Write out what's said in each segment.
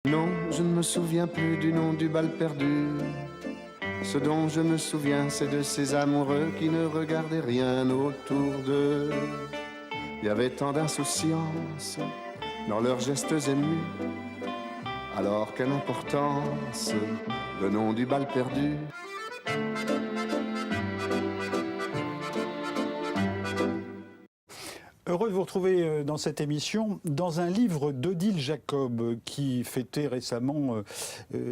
Non, je ne me souviens plus du nom du bal perdu. Ce dont je me souviens, c'est de ces amoureux qui ne regardaient rien autour d'eux. Il y avait tant d'insouciance dans leurs gestes émus. Alors quelle importance, le nom du bal perdu. Heureux de vous retrouver dans cette émission, dans un livre d'Odile Jacob qui fêtait récemment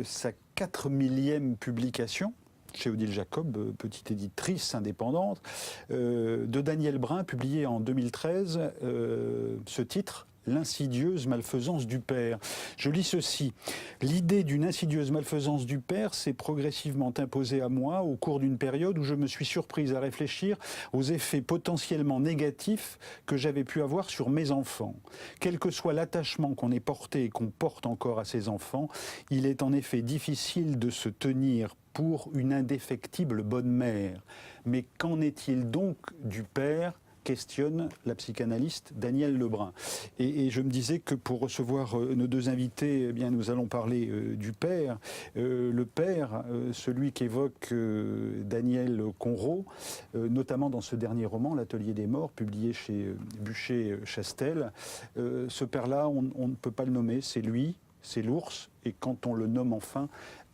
sa 4000e publication chez Odile Jacob, petite éditrice indépendante, de Daniel Brun, publié en 2013, ce titre, L'insidieuse malfaisance du père. Je lis ceci. L'idée d'une insidieuse malfaisance du père s'est progressivement imposée à moi au cours d'une période où je me suis surprise à réfléchir aux effets potentiellement négatifs que j'avais pu avoir sur mes enfants. Quel que soit l'attachement qu'on ait porté et qu'on porte encore à ses enfants, il est en effet difficile de se tenir pour une indéfectible bonne mère. Mais qu'en est-il donc du père ? Questionne la psychanalyste Danielle Lebrun. Et je me disais que pour recevoir nos deux invités, eh bien, nous allons parler du père. Le père, celui qu'évoque Daniel Conrot, notamment dans ce dernier roman, L'Atelier des morts, publié chez Buchet-Chastel. Ce père-là, on ne peut pas le nommer, c'est lui, c'est l'ours, et quand on le nomme enfin,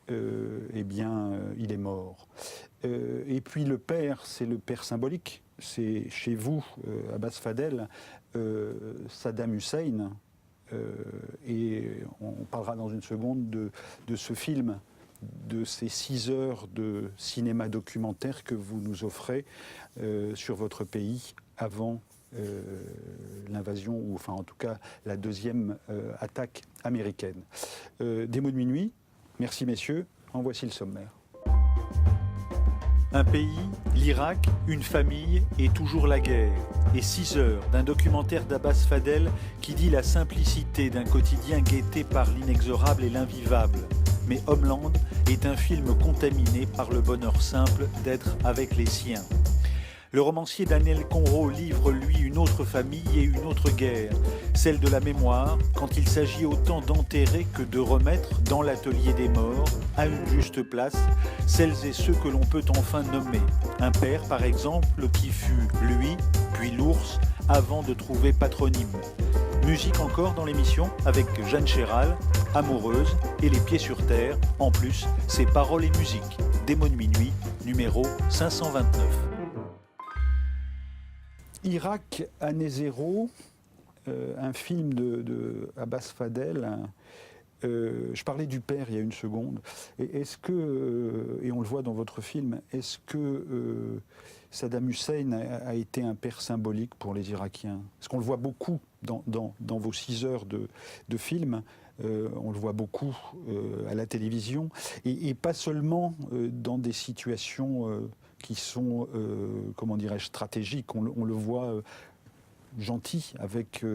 eh bien, il est mort. Et puis le père, c'est le père symbolique. C'est chez vous, Abbas Fadel, Saddam Hussein, et on parlera dans une seconde de ce film, de ces 6 heures de cinéma documentaire que vous nous offrez sur votre pays avant l'invasion, ou enfin en tout cas la deuxième attaque américaine. Des mots de minuit, merci messieurs, en voici le sommaire. Un pays, l'Irak, une famille et toujours la guerre. Et 6 heures d'un documentaire d'Abbas Fadel qui dit la simplicité d'un quotidien guetté par l'inexorable et l'invivable. Mais Homeland est un film contaminé par le bonheur simple d'être avec les siens. Le romancier Daniel Conrot livre, lui, une autre famille et une autre guerre, celle de la mémoire, quand il s'agit autant d'enterrer que de remettre dans l'atelier des morts, à une juste place, celles et ceux que l'on peut enfin nommer. Un père, par exemple, qui fut lui, puis l'ours, avant de trouver patronyme. Musique encore dans l'émission, avec Jeanne Chéral, Amoureuse et Les Pieds sur Terre. En plus, c'est Paroles et musique. Des mots de minuit, numéro 529. Irak, année zéro, un film de Abbas Fadel. Je parlais du père il y a une seconde. Est-ce que, et on le voit dans votre film, est-ce que Saddam Hussein a été un père symbolique pour les Irakiens? Parce qu'on le voit beaucoup dans vos 6 heures de film. On le voit beaucoup à la télévision. Et pas seulement dans des situations qui sont, comment dirais-je, stratégiques. On le voit gentil avec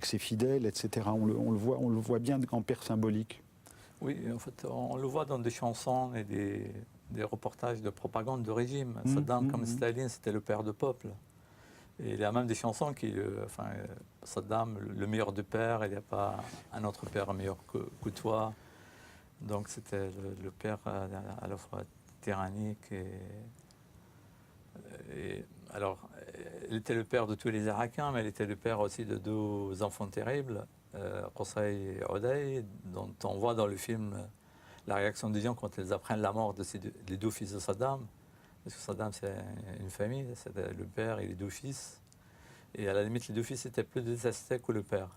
ses fidèles, etc. On le voit bien en père symbolique. Oui, en fait, on le voit dans des chansons et des reportages de propagande de régime. Saddam, comme Staline, c'était le père de peuple. Et il y a même des chansons qui, Saddam, le meilleur du père, il n'y a pas un autre père meilleur que toi. Donc c'était le père à la fois tyrannique et alors, il était le père de tous les Irakiens, mais il était le père aussi de 2 enfants terribles, Qusay et Uday, dont on voit dans le film la réaction des gens quand ils apprennent la mort de les 2 fils de Saddam. Parce que Saddam, c'est une famille, c'était le père et les 2 fils. Et à la limite, les 2 fils étaient plus détestés que le père.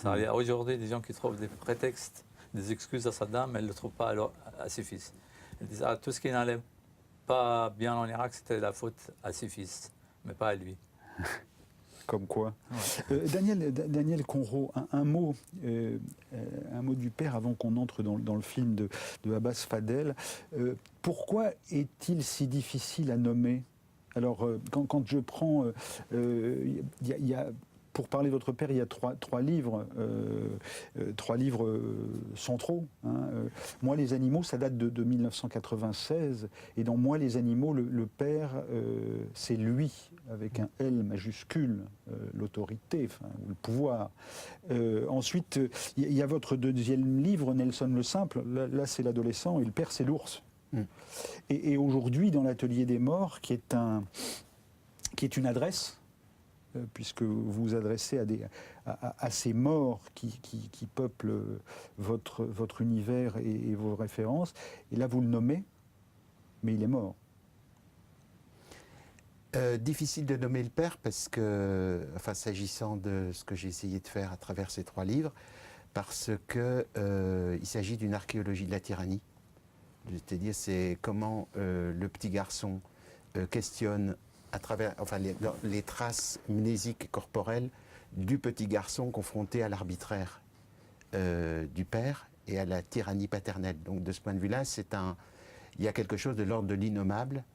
Il y a aujourd'hui des gens qui trouvent des prétextes, des excuses à Saddam, mais ils ne le trouvent pas à ses fils. Ils disent tout ce qui n'allait pas bien en Irak, c'était la faute à ses fils, mais pas à lui. Comme quoi. Ouais. Daniel Conrot, un mot du père avant qu'on entre dans le film de Abbas Fadel. Pourquoi est-il si difficile à nommer? Alors, quand je prends... pour parler de votre père, il y a trois livres centraux. Hein. Moi, les animaux, ça date de 1996. Et dans Moi, les animaux, le père, c'est lui, avec un L majuscule, l'autorité, enfin, ou le pouvoir. Ensuite, il y a votre deuxième livre, Nelson le Simple. Là, c'est l'adolescent, et le père, c'est l'ours. Et aujourd'hui, dans l'Atelier des Morts, qui est une adresse, puisque vous vous adressez à ces morts qui peuplent votre univers et vos références, et là, vous le nommez, mais il est mort. Difficile de nommer le père parce que, enfin, s'agissant de ce que j'ai essayé de faire à travers ces 3 livres, parce que il s'agit d'une archéologie de la tyrannie. C'est-à-dire, c'est comment le petit garçon questionne à travers, enfin, les traces mnésiques corporelles du petit garçon confronté à l'arbitraire du père et à la tyrannie paternelle. Donc, de ce point de vue-là, il y a quelque chose de l'ordre de l'innommable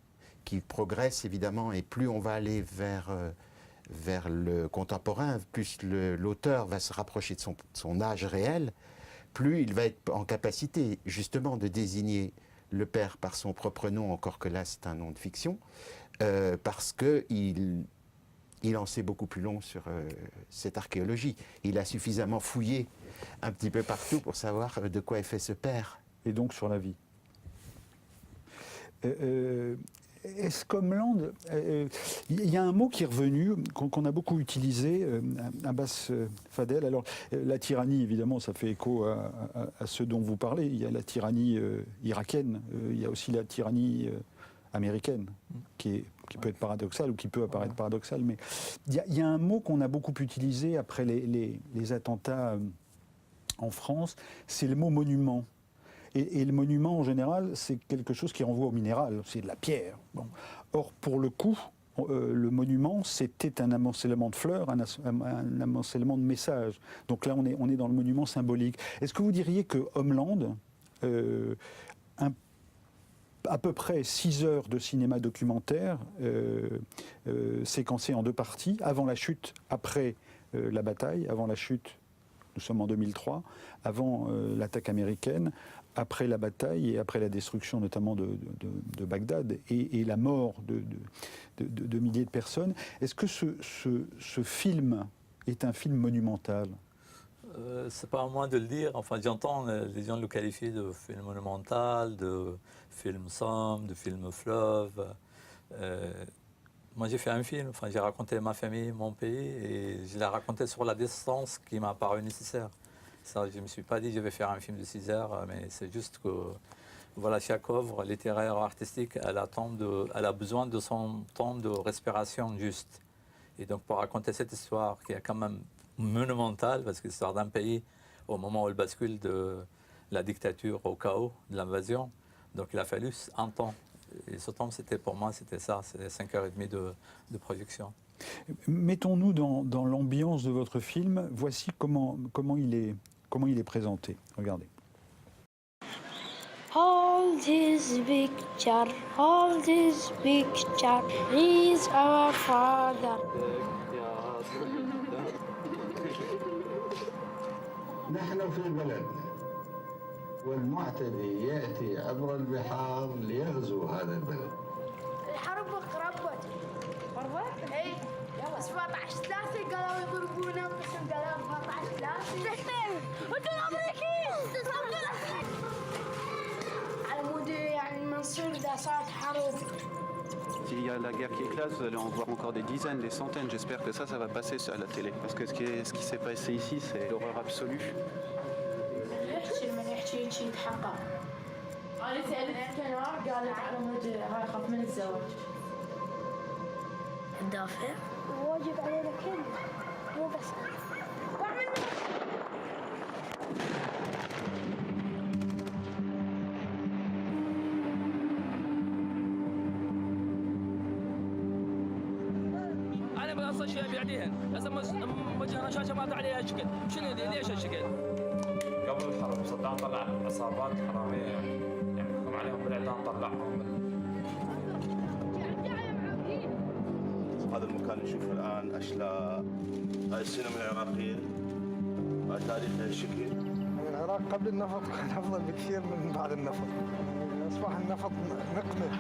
qui progresse évidemment, et plus on va aller vers le contemporain, plus l'auteur va se rapprocher de son âge réel, plus il va être en capacité justement de désigner le père par son propre nom, encore que là c'est un nom de fiction, parce qu'il en sait beaucoup plus long sur cette archéologie. Il a suffisamment fouillé un petit peu partout pour savoir de quoi est fait ce père. Et donc sur la vie. Est-ce qu'Homeland, il y a un mot qui est revenu, qu'on a beaucoup utilisé, Abbas Fadel. Alors, la tyrannie, évidemment, ça fait écho à ce dont vous parlez. Il y a la tyrannie irakienne, il y a aussi la tyrannie américaine, qui peut être paradoxale ou qui peut apparaître paradoxale. Mais il y a un mot qu'on a beaucoup utilisé après les attentats en France, c'est le mot monument. Et le monument, en général, c'est quelque chose qui renvoie au minéral, c'est de la pierre. Bon. Or, pour le coup, le monument, c'était un amoncellement de fleurs, un amoncellement de messages. Donc là, on est dans le monument symbolique. Est-ce que vous diriez que Homeland, à peu près 6 heures de cinéma documentaire, séquencé en 2 parties, avant la chute, après la bataille, avant la chute, nous sommes en 2003, avant l'attaque américaine, après la bataille et après la destruction notamment de Bagdad et la mort de milliers de personnes, est-ce que ce film est un film monumental ? C'est pas à moi de le dire. Enfin, j'entends les gens le qualifier de film monumental, de film sombre, de film fleuve. Moi, j'ai fait un film. Enfin, j'ai raconté ma famille, mon pays, et je l'ai raconté sur la distance qui m'a paru nécessaire. Ça, je ne me suis pas dit je vais faire un film de 6 heures, mais c'est juste que voilà, chaque œuvre littéraire ou artistique, elle a besoin de son temps de respiration juste. Et donc, pour raconter cette histoire qui est quand même monumentale, parce que c'est l'histoire d'un pays au moment où il bascule de la dictature au chaos, de l'invasion, donc il a fallu un temps. Et ce temps, c'était pour moi, c'était ça, c'était 5h30 de projection. Mettons-nous dans l'ambiance de votre film. Voici comment il est présenté. Regardez. Hold his picture, he's our father. نحن في بلدنا والمعتدي يأتي عبر البحار ليغزو هذا البلد. الحرب قربت. قربت؟ اي 17/3 قالوا يضربونا بس قالوا 14/3. وانتم الامريكيين على مود يعني المنصور اذا صارت حرب. S'il y a la guerre qui éclate, vous allez en voir encore des dizaines, des centaines. J'espère que ça va passer à la télé. Parce que ce qui s'est passé ici, c'est l'horreur absolue. من يحكي شيء يتحقق. أنا سألت كنار قالت على مود هاي خاف من الزواج. ندافع؟ واجب علينا كلنا مو بس أنا بقص أشياء بعدين، لازم وجهنا شاشة ما عليها شكل، شنو ليش هالشكل؟ قبل الحرب صدام طلع عصابات حرامية يعني حكم عليهم بالإعدام طلعهم. هذا المكان نشوفه الآن أشلاء، هاي السينما العراقية، هاي تاريخها الشكل. العراق قبل النفط كان أفضل بكثير من بعد النفط. أصبح النفط نقمة.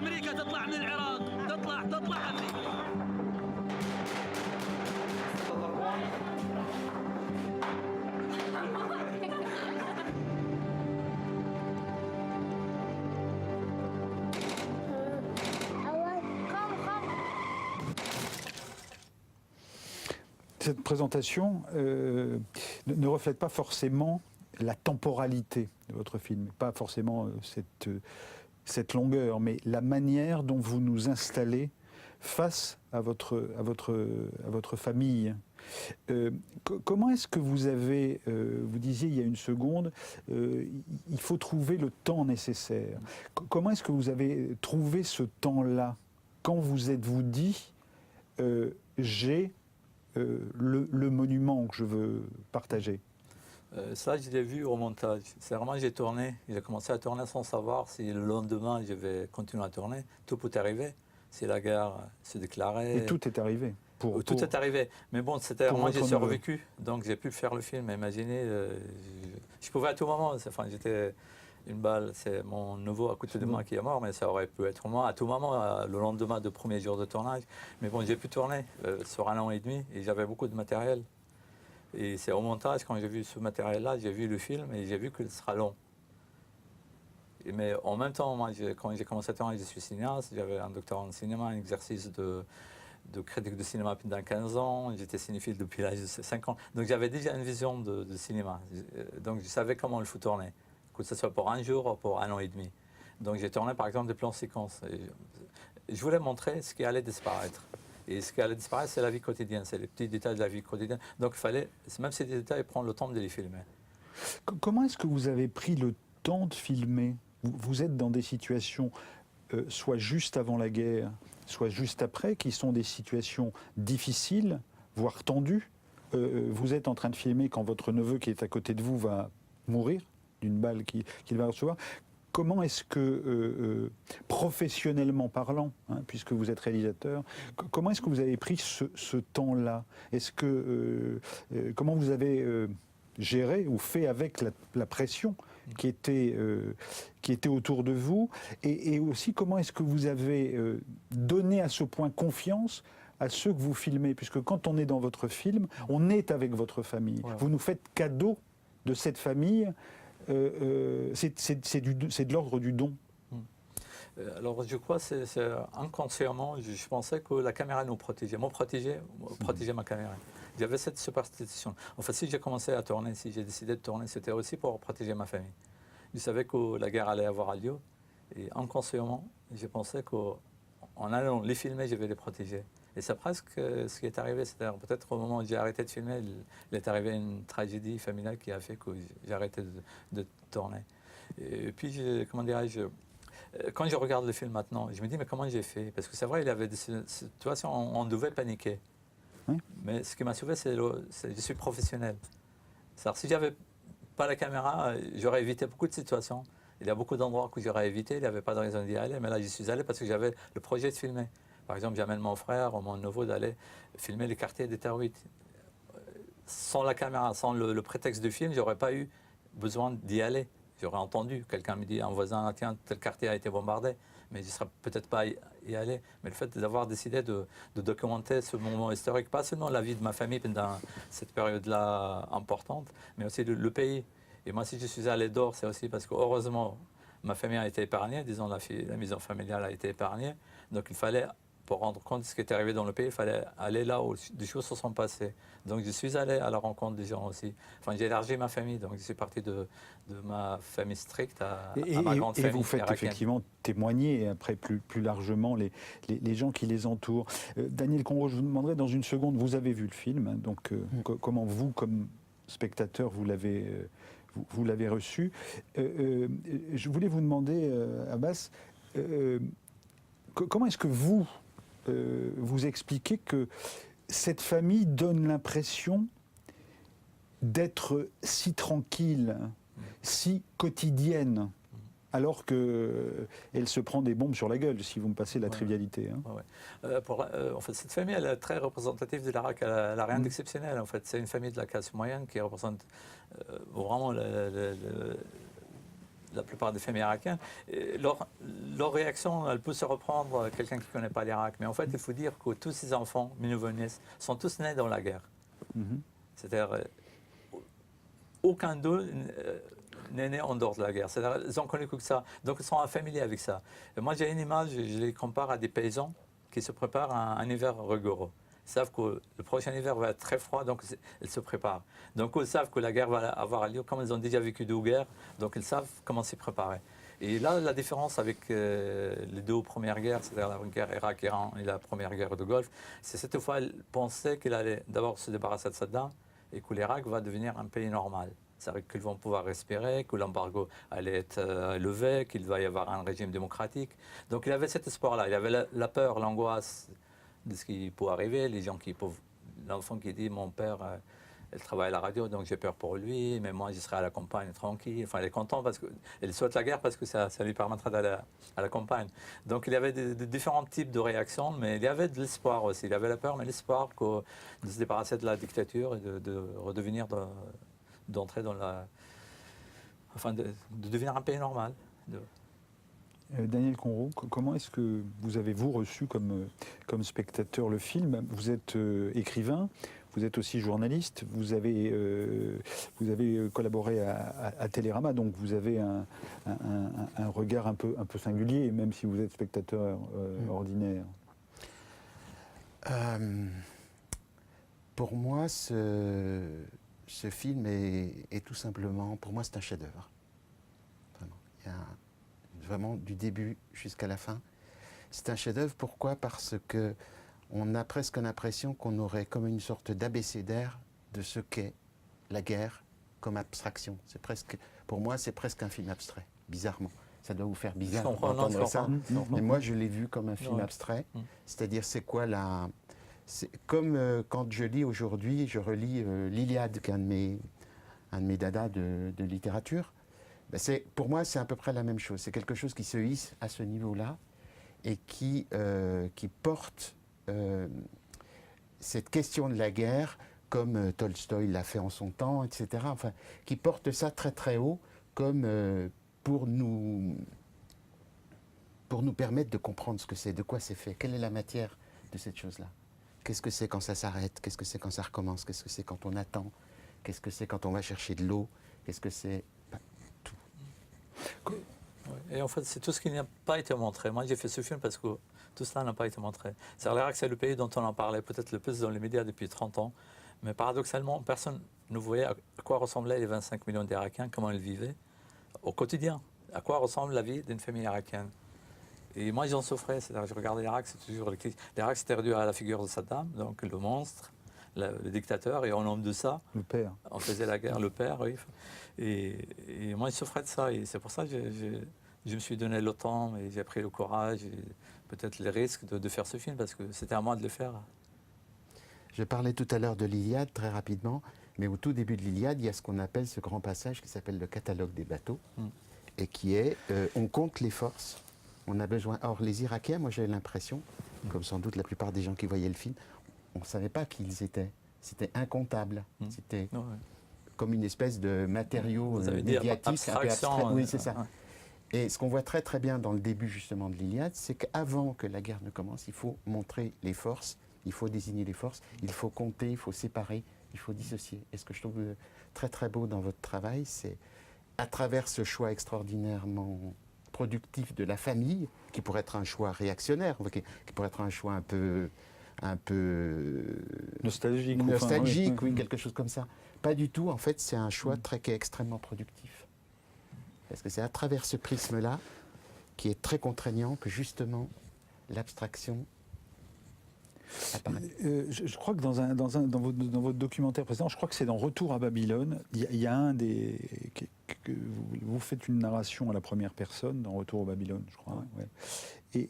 امريكا تطلع من العراق، تطلع امريكا. Cette présentation ne reflète pas forcément la temporalité de votre film, pas forcément cette longueur, mais la manière dont vous nous installez face à votre famille. Comment est-ce que vous avez, vous disiez il y a une seconde, il faut trouver le temps nécessaire. Comment est-ce que vous avez trouvé ce temps-là quand vous êtes-vous dit, j'ai le monument que je veux partager? Ça, je l'ai vu au montage. C'est vraiment, j'ai commencé à tourner sans savoir si le lendemain je vais continuer à tourner. Tout peut arriver. Si la guerre se déclarait. Et tout est arrivé. Tout est arrivé. Mais bon, moi j'ai survécu, donc j'ai pu faire le film. Imaginez, je pouvais à tout moment. Enfin, j'étais une balle, c'est mon neveu à côté de moi qui est mort, mais ça aurait pu être moi à tout moment, le lendemain du premier jour de tournage. Mais bon, j'ai pu tourner sur 1 an et demi et j'avais beaucoup de matériel. Et c'est au montage, quand j'ai vu ce matériel-là, j'ai vu le film et j'ai vu que ce sera long. Mais en même temps, moi, quand j'ai commencé à tourner, je suis cinéaste, j'avais un doctorat en cinéma, un exercice de critique de cinéma pendant 15 ans, j'étais cinéphile depuis l'âge de 5 ans. Donc j'avais déjà une vision de cinéma. Donc je savais comment il faut tourner, que ce soit pour un jour ou pour 1 an et demi. Donc j'ai tourné par exemple des plans séquences. Je voulais montrer ce qui allait disparaître. Et ce qui allait disparaître, c'est la vie quotidienne, c'est les petits détails de la vie quotidienne. Donc il fallait, même ces détails, prendre le temps de les filmer. Comment est-ce que vous avez pris le temps de filmer? Vous êtes dans des situations, soit juste avant la guerre, soit juste après, qui sont des situations difficiles, voire tendues. Vous êtes en train de filmer quand votre neveu qui est à côté de vous va mourir d'une balle qu'il va recevoir. Comment est-ce que, professionnellement parlant, puisque vous êtes réalisateur, comment est-ce que vous avez pris ce temps-là? Comment vous avez géré ou fait avec la pression qui était autour de vous, et aussi comment est-ce que vous avez donné à ce point confiance à ceux que vous filmez, puisque quand on est dans votre film, on est avec votre famille. Ouais. Vous nous faites cadeau de cette famille, c'est de l'ordre du don. Alors je crois que c'est inconsciemment, je pensais que la caméra nous protégeait, protégeait ma caméra. J'avais cette superstition. En fait, si j'ai commencé à tourner, si j'ai décidé de tourner, c'était aussi pour protéger ma famille. Je savais que la guerre allait avoir lieu, et inconsciemment, je pensais qu'en allant les filmer, je vais les protéger. Et c'est presque ce qui est arrivé. C'est-à-dire peut-être au moment où j'ai arrêté de filmer, il est arrivé une tragédie familiale qui a fait que j'ai arrêté de tourner. Et puis, comment dirais-je, quand je regarde le film maintenant, je me dis, mais comment j'ai fait? Parce que c'est vrai, il y avait des situations où on devait paniquer. Oui. Mais ce qui m'a sauvé, c'est je suis professionnel. C'est-à-dire, si j'avais pas la caméra, j'aurais évité beaucoup de situations. Il y a beaucoup d'endroits que j'aurais évité, il n'y avait pas de raison d'y aller. Mais là, j'y suis allé parce que j'avais le projet de filmer. Par exemple, j'amène mon frère ou mon neveu d'aller filmer les quartiers des Terres 8. Sans la caméra, sans le prétexte de film, j'aurais pas eu besoin d'y aller. J'aurais entendu, quelqu'un me dit, un voisin, tiens, tel quartier a été bombardé, mais je ne serais peut-être pas y aller. Mais le fait d'avoir décidé de documenter ce moment historique, pas seulement la vie de ma famille pendant cette période-là importante, mais aussi le pays. Et moi, si je suis allé dehors, c'est aussi parce que, heureusement, ma famille a été épargnée, disons, la maison familiale a été épargnée. Donc, il fallait, pour rendre compte de ce qui est arrivé dans le pays, il fallait aller là où des choses se sont passées. Donc, je suis allé à la rencontre des gens aussi. Enfin, j'ai élargi ma famille, donc je suis parti de ma famille stricte à ma grande famille. Et vous faites effectivement témoigner, après plus largement, les gens qui les entourent. Daniel Conro, je vous demanderai dans une seconde, vous avez vu le film, donc comment vous, comme spectateur, vous l'avez reçu. Je voulais vous demander, Abbas, comment est-ce que vous expliquez que cette famille donne l'impression d'être si tranquille, si quotidienne, alors qu'elle se prend des bombes sur la gueule, si vous me passez la trivialité. En fait, cette famille, elle est très représentative de l'Irak. Elle n'a rien d'exceptionnel. En fait, c'est une famille de la classe moyenne qui représente vraiment la plupart des familles irakiennes, leur réaction, elle peut se reprendre à quelqu'un qui ne connaît pas l'Irak. Mais en fait, il faut dire que tous ces enfants, mes nouveau-nés, sont tous nés dans la guerre. C'est-à-dire, aucun d'eux n'est né en dehors de la guerre. C'est-à-dire, ils ont connu que ça. Donc, ils sont familiers avec ça. Et moi, j'ai une image, je les compare à des paysans qui se préparent à un hiver rigoureux. Ils savent que le prochain hiver va être très froid, donc ils se préparent. Donc ils savent que la guerre va avoir lieu, comme ils ont déjà vécu 2 guerres, donc ils savent comment s'y préparer. Et là, la différence avec les 2 premières guerres, c'est-à-dire la guerre Irak-Iran et la première guerre de Golfe, c'est cette fois, ils pensaient qu'il allait d'abord se débarrasser de Saddam et que l'Irak va devenir un pays normal. C'est-à-dire qu'ils vont pouvoir respirer, que l'embargo allait être levé, qu'il va y avoir un régime démocratique. Donc il avait cet espoir-là, il avait la peur, l'angoisse de ce qui peut arriver, les gens qui peuvent... L'enfant qui dit, mon père, il travaille à la radio, donc j'ai peur pour lui, mais moi, je serai à la campagne tranquille. Enfin, il est content parce qu'il souhaite la guerre parce que ça lui permettra d'aller à la campagne. Donc, il y avait de différents types de réactions, mais il y avait de l'espoir aussi. Il y avait la peur, mais l'espoir de se débarrasser de la dictature et de redevenir, d'entrer dans la... Enfin, de devenir un pays normal. Daniel Conroux, comment est-ce que vous avez reçu comme spectateur le film? Vous êtes écrivain, vous êtes aussi journaliste, vous avez collaboré à Télérama, donc vous avez un regard un peu singulier, même si vous êtes spectateur ordinaire. Pour moi, ce film est tout simplement, pour moi, c'est un chef-d'œuvre. Vraiment. Il y a vraiment du début jusqu'à la fin. C'est un chef-d'œuvre. Pourquoi? Parce que on a presque l'impression qu'on aurait comme une sorte d'abécédaire de ce qu'est la guerre comme abstraction. C'est presque, pour moi, c'est presque un film abstrait, bizarrement. Ça doit vous faire bizarre d'entendre ça. Mais moi, je l'ai vu comme un film abstrait. C'est-à-dire, c'est quoi la... C'est comme quand je lis aujourd'hui, je relis l'Iliade, qui est un de mes dadas de littérature. Ben pour moi, c'est à peu près la même chose. C'est quelque chose qui se hisse à ce niveau-là et qui porte cette question de la guerre, comme Tolstoï l'a fait en son temps, etc. Enfin, qui porte ça très très haut, comme pour nous permettre de comprendre ce que c'est, de quoi c'est fait, quelle est la matière de cette chose-là. Qu'est-ce que c'est quand ça s'arrête? Qu'est-ce que c'est quand ça recommence? Qu'est-ce que c'est quand on attend? Qu'est-ce que c'est quand on va chercher de l'eau? Qu'est-ce que c'est? Et en fait, c'est tout ce qui n'a pas été montré. Moi, j'ai fait ce film parce que tout cela n'a pas été montré. L'Irak, c'est le pays dont on en parlait peut-être le plus dans les médias depuis 30 ans. Mais paradoxalement, personne ne voyait à quoi ressemblaient les 25 millions d'Irakiens, comment ils vivaient au quotidien. À quoi ressemble la vie d'une famille irakienne. Et moi, j'en souffrais. C'est-à-dire, je regardais l'Irak, c'est toujours... L'Irak, c'était réduit à la figure de Saddam, donc le monstre, le dictateur, et en nom de ça, le père. On faisait la guerre, le père, oui. Et moi, je souffrais de ça. Et c'est pour ça que je me suis donné le temps et j'ai pris le courage et peut-être les risques de faire ce film, parce que c'était à moi de le faire. Je parlais tout à l'heure de l'Iliade, très rapidement, mais au tout début de l'Iliade, il y a ce qu'on appelle ce grand passage qui s'appelle le catalogue des bateaux, et qui est, on compte les forces, on a besoin... Or, les Irakiens, moi j'avais l'impression, comme sans doute la plupart des gens qui voyaient le film, on ne savait pas qui ils étaient. C'était incontable. C'était comme une espèce de matériau médiatique un peu abstrait. Oui, c'est ça. Et ce qu'on voit très très bien dans le début justement de l'Iliade, c'est qu'avant que la guerre ne commence, il faut montrer les forces, il faut désigner les forces, il faut compter, il faut séparer, il faut dissocier. Et ce que je trouve très très beau dans votre travail, c'est à travers ce choix extraordinairement productif de la famille, qui pourrait être un choix réactionnaire, qui pourrait être un choix un peu nostalgique, oui, quelque chose comme ça. Pas du tout, en fait, c'est un choix qui est extrêmement productif. Parce que c'est à travers ce prisme-là, qui est très contraignant, que justement, l'abstraction apparaît. Je crois que dans votre documentaire précédent, je crois que c'est dans Retour à Babylone, il y a un des... vous faites une narration à la première personne dans Retour à Babylone, je crois. Ouais.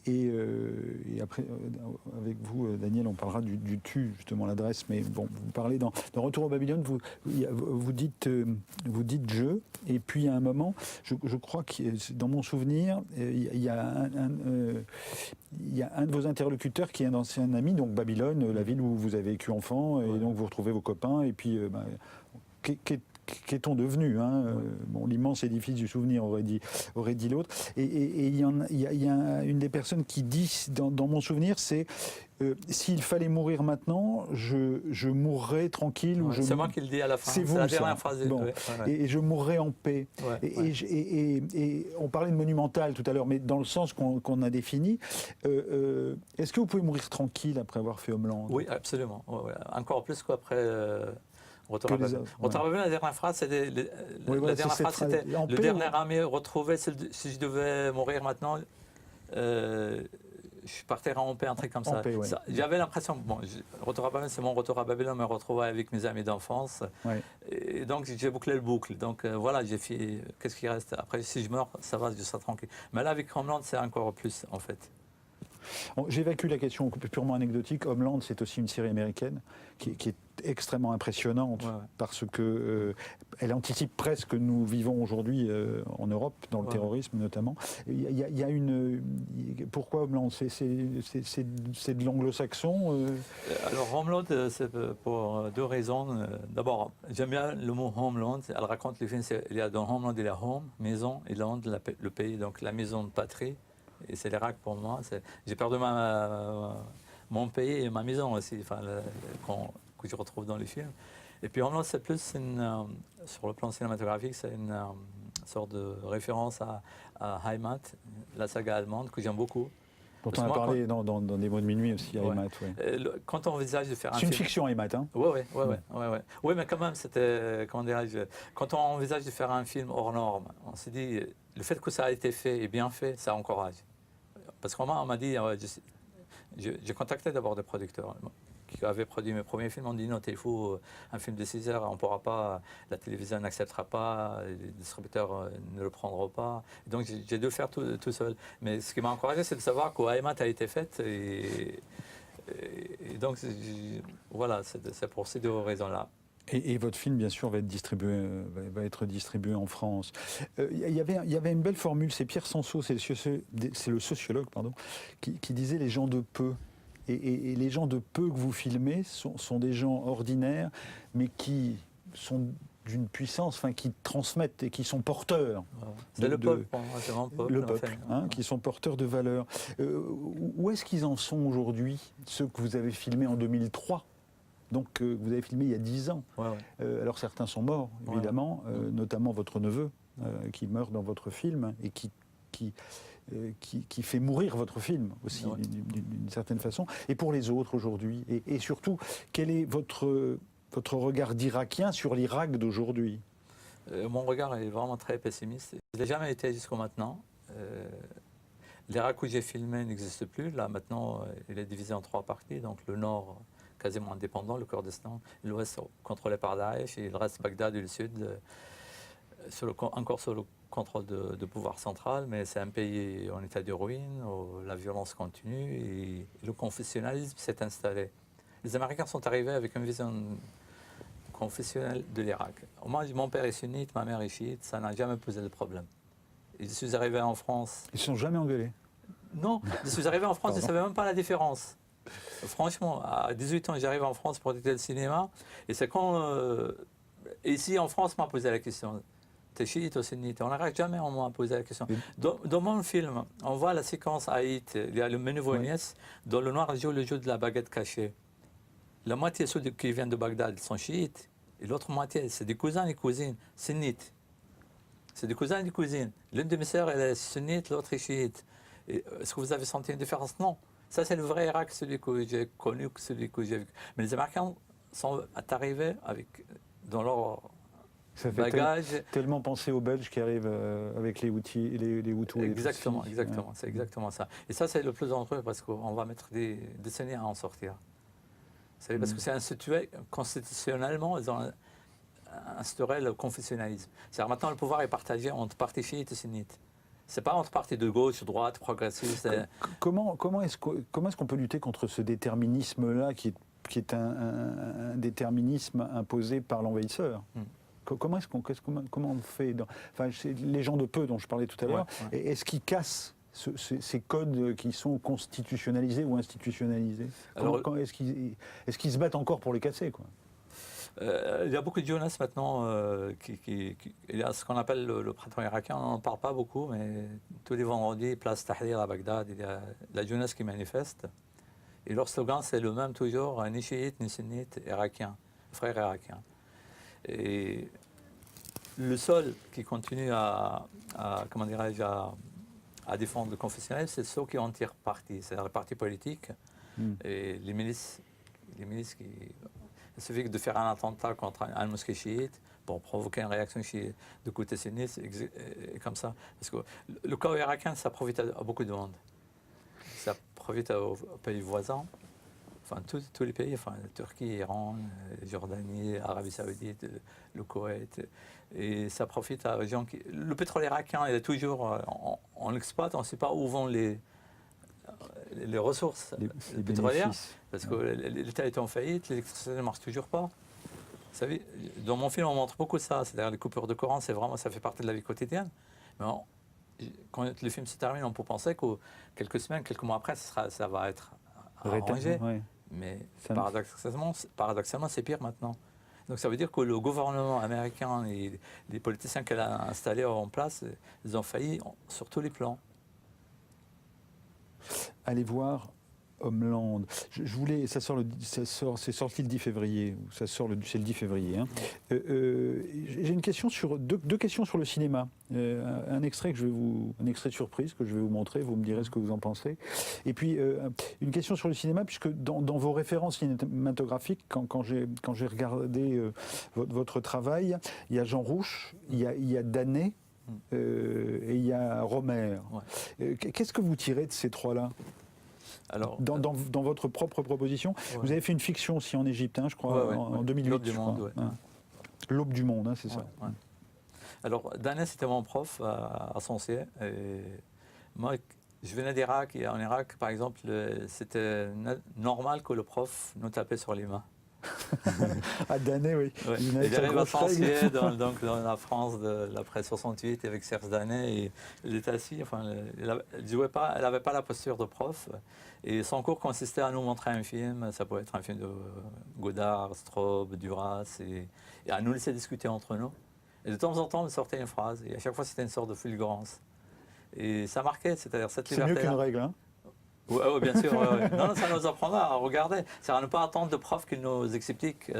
Et après, avec vous, Daniel, on parlera du tu, justement, l'adresse. Mais bon, vous parlez dans Retour à Babylone, vous dites je, et puis à un moment, je crois que dans mon souvenir, il y a un de vos interlocuteurs qui est un ancien ami, donc Babylone, la ville où vous avez vécu enfant, et donc vous retrouvez vos copains, et puis qu'est-on devenu Bon, l'immense édifice du souvenir, aurait dit l'autre. Et il y a une des personnes qui dit, dans mon souvenir, c'est s'il fallait mourir maintenant, je mourrais tranquille. Ouais, c'est moi qui le dis à la fin. C'est vous, la ça. dernière phrase. Bon. Et je mourrais en paix. Et on parlait de monumental tout à l'heure, mais dans le sens qu'on a défini. Est-ce que vous pouvez mourir tranquille après avoir fait Homeland? Oui, absolument. Ouais. Encore plus qu'après Retour à Babel. Retour à Babel, la dernière phrase, c'était la dernière phrase, c'était le dernier ami retrouvé. Si je devais mourir maintenant, je partirais en paix, un truc comme ça. J'avais l'impression, Retour à Babel, c'est mon retour à Babylone, me retrouver avec mes amis d'enfance. Et donc j'ai bouclé le boucle. Donc voilà, j'ai fait. Qu'est-ce qui reste? Après, si je meurs, ça va, je serai tranquille. Mais là, avec Homeland, c'est encore plus, en fait. J'évacue la question purement anecdotique. Homeland, c'est aussi une série américaine qui est extrêmement impressionnante parce que elle anticipe presque ce que nous vivons aujourd'hui en Europe, dans le terrorisme notamment. Il y a pourquoi Homeland? C'est de l'anglo-saxon Alors Homeland, c'est pour deux raisons. D'abord, j'aime bien le mot Homeland. Elle raconte les films. Il y a dans Homeland, il y a home, maison, et land, le pays, donc la maison de patrie. Et c'est l'Irak pour moi. J'ai peur de mon pays et ma maison aussi, que je retrouve dans les films. Et puis Homeland, c'est plus sur le plan cinématographique, c'est une sorte de référence à Heimat, la saga allemande que j'aime beaucoup. Dont on a parlé dans Des mots de minuit aussi, Heimat. Quand on envisage de faire un film... C'est une fiction, Heimat, hein? Oui, mais quand même, c'était... Comment dirais-je? Quand on envisage de faire un film hors norme, on s'est dit, le fait que ça a été fait et bien fait, ça encourage. Parce qu'on m'a dit, j'ai contacté d'abord des producteurs qui avaient produit mes premiers films. On dit non, il faut un film de 6 heures, on ne pourra pas, la télévision n'acceptera pas, les distributeurs ne le prendront pas. Et donc j'ai dû le faire tout seul. Mais ce qui m'a encouragé, c'est de savoir qu'Aimat a été faite. Et donc voilà, c'est pour ces deux raisons-là. Et votre film, bien sûr, va être distribué en France. Il y avait une belle formule, c'est Pierre Sanso, c'est le sociologue, qui disait les gens de peu. Et les gens de peu que vous filmez sont des gens ordinaires, mais qui sont d'une puissance, qui transmettent et qui sont porteurs. C'est le peuple, c'est vraiment le peuple, qui sont porteurs de valeurs. Où est-ce qu'ils en sont aujourd'hui, ceux que vous avez filmés en 2003 ? Donc, vous avez filmé il y a 10 ans. Alors, certains sont morts, évidemment, notamment votre neveu, qui meurt dans votre film et qui fait mourir votre film aussi, d'une certaine façon. Et pour les autres aujourd'hui, et surtout, quel est votre regard d'Irakien sur l'Irak d'aujourd'hui? Mon regard est vraiment très pessimiste. Je n'ai jamais été jusqu'à maintenant. L'Irak où j'ai filmé n'existe plus. Là, maintenant, il est divisé en 3 parties. Donc, le nord, quasiment indépendant, le Kurdistan, l'ouest contrôlé par Daesh, et le reste, Bagdad et le sud, encore sur le contrôle de pouvoir central, mais c'est un pays en état de ruine, où la violence continue et le confessionnalisme s'est installé. Les Américains sont arrivés avec une vision confessionnelle de l'Irak. Moi, mon père est sunnite, ma mère est chiite, ça n'a jamais posé de problème. Et je suis arrivé en France... Ils ne sont jamais engueulés? Non, je suis arrivé en France, je ne savais même pas la différence. Franchement, à 18 ans, j'arrive en France pour étudier le cinéma, et c'est quand, ici en France, on m'a posé la question. T'es chiite ou sunnite? On n'arrête jamais, on m'a posé la question. Dans mon film, on voit la séquence Haït, il y a le Menouvouniès, dont le noir joue le jeu de la baguette cachée. La moitié ceux qui viennent de Bagdad sont chiites, et l'autre moitié, c'est des cousins et cousines sunnites. C'est des cousins et des cousines. L'une de mes sœurs, elle est sunnite, l'autre est chiite. Est-ce que vous avez senti une différence? Non. Ça, c'est le vrai Irak, celui que j'ai connu, celui que j'ai vu. Mais les Américains sont arrivés dans leur bagage. Ça fait tellement penser aux Belges qui arrivent avec les Hutus. Exactement, c'est exactement ça. Et ça, c'est le plus dangereux parce qu'on va mettre des décennies à en sortir. Parce que c'est institué constitutionnellement, ils ont instauré le confessionnalisme. C'est-à-dire maintenant, le pouvoir est partagé entre partis chiites et sunnites. C'est pas entre partis de gauche, droite, progressiste. Comment est-ce qu'on peut lutter contre ce déterminisme-là qui est un déterminisme imposé par l'envahisseur? Comment on fait les gens de peu dont je parlais tout à l'heure, est-ce qu'ils cassent ces codes qui sont constitutionnalisés ou institutionnalisés? Est-ce qu'ils se battent encore pour les casser, quoi? Il y a beaucoup de jeunesse maintenant. Il y a ce qu'on appelle le printemps irakien. On n'en parle pas beaucoup, mais tous les vendredis, place Tahrir à Bagdad, il y a la jeunesse qui manifeste. Et leur slogan, c'est le même toujours, ni chiite ni sunnite, irakien, frères irakiens. Et le seul qui continue comment dirais-je, à défendre le confessionnel, c'est ceux qui en tirent parti, c'est-à-dire les partis politiques et les milices qui... Il suffit de faire un attentat contre une mosquée chiite pour provoquer une réaction chiite de côté sunnite, et comme ça. Parce que le cas irakien, ça profite à beaucoup de monde. Ça profite aux pays voisins, enfin tous les pays, enfin Turquie, Iran, Jordanie, Arabie Saoudite, le Koweït. Et ça profite à gens qui... Le pétrole irakien, il est toujours... On l'exploite, on ne sait pas où vont les ressources les pétrolières, bénéfices. parce que l'État est en faillite, l'électricité ne marche toujours pas. Vous savez, dans mon film, on montre beaucoup ça, c'est-à-dire les coupures de courant, c'est vraiment, ça fait partie de la vie quotidienne. Mais quand le film se termine, on peut penser que quelques semaines, quelques mois après, ça va être arrangé. Ouais. Mais Ça paradoxalement, c'est pire maintenant. Donc ça veut dire que le gouvernement américain et les politiciens qu'elle a installés en place, ils ont failli sur tous les plans. Allez voir Homeland. Je voulais, c'est sorti le 10 février. C'est le 10 février. Hein. J'ai une question sur deux questions sur le cinéma. Un extrait surprise que je vais vous montrer. Vous me direz ce que vous en pensez. Et puis une question sur le cinéma, puisque dans vos références cinématographiques, quand j'ai regardé votre travail, il y a Jean Rouch, il y a Danet. Et il y a Romer. Ouais. Qu'est-ce que vous tirez de ces trois-là? Alors, dans votre propre proposition, vous avez fait une fiction aussi en Égypte, hein, je crois, en 2008. L'Aube du monde, hein. L'Aube du monde, hein, c'est ça. Ouais. Alors, Danet, c'était mon prof à Sancier. Et moi, je venais d'Irak, et en Irak, par exemple, c'était normal que le prof nous tapait sur les mains. À Danet, oui. Ouais. Il arrive à Sancier, dans la France de l'après 68, avec Serge Danet, et il était assis, enfin, il n'avait pas la posture de prof, et son cours consistait à nous montrer un film, ça pouvait être un film de Godard, Straub, Duras, et à nous laisser discuter entre nous. Et de temps en temps, il sortait une phrase, et à chaque fois, c'était une sorte de fulgurance. Et ça marquait, c'est-à-dire cette liberté. C'est mieux qu'une règle, hein? Oui, bien sûr. Non, ça nous apprendra à regarder. C'est à ne pas attendre de profs qui nous expliquent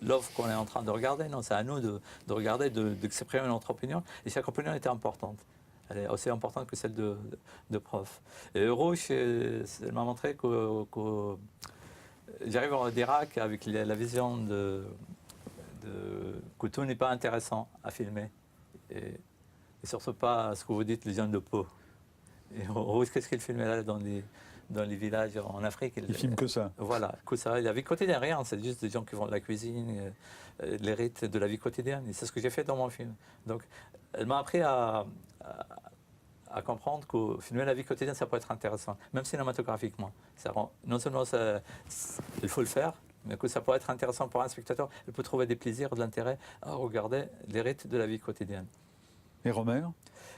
l'œuvre qu'on est en train de regarder. Non, c'est à nous de regarder, d'exprimer notre opinion. Et chaque opinion était importante. Elle est aussi importante que celle de prof. Et Rouch, elle m'a montré que j'arrive d'Irak avec la vision que tout n'est pas intéressant à filmer. Et surtout pas ce que vous dites, les gens de peau. Et Rouch, qu'est-ce qu'il filmait là dans les villages en Afrique? Il filme que ça. Voilà, que ça. La vie quotidienne, rien. C'est juste des gens qui vont de la cuisine, les rites de la vie quotidienne. Et c'est ce que j'ai fait dans mon film. Donc, elle m'a appris à comprendre que filmer la vie quotidienne, ça peut être intéressant, même cinématographiquement. Non seulement il faut le faire, mais que ça peut être intéressant pour un spectateur. Il peut trouver des plaisirs, de l'intérêt à regarder les rites de la vie quotidienne. Et Romer?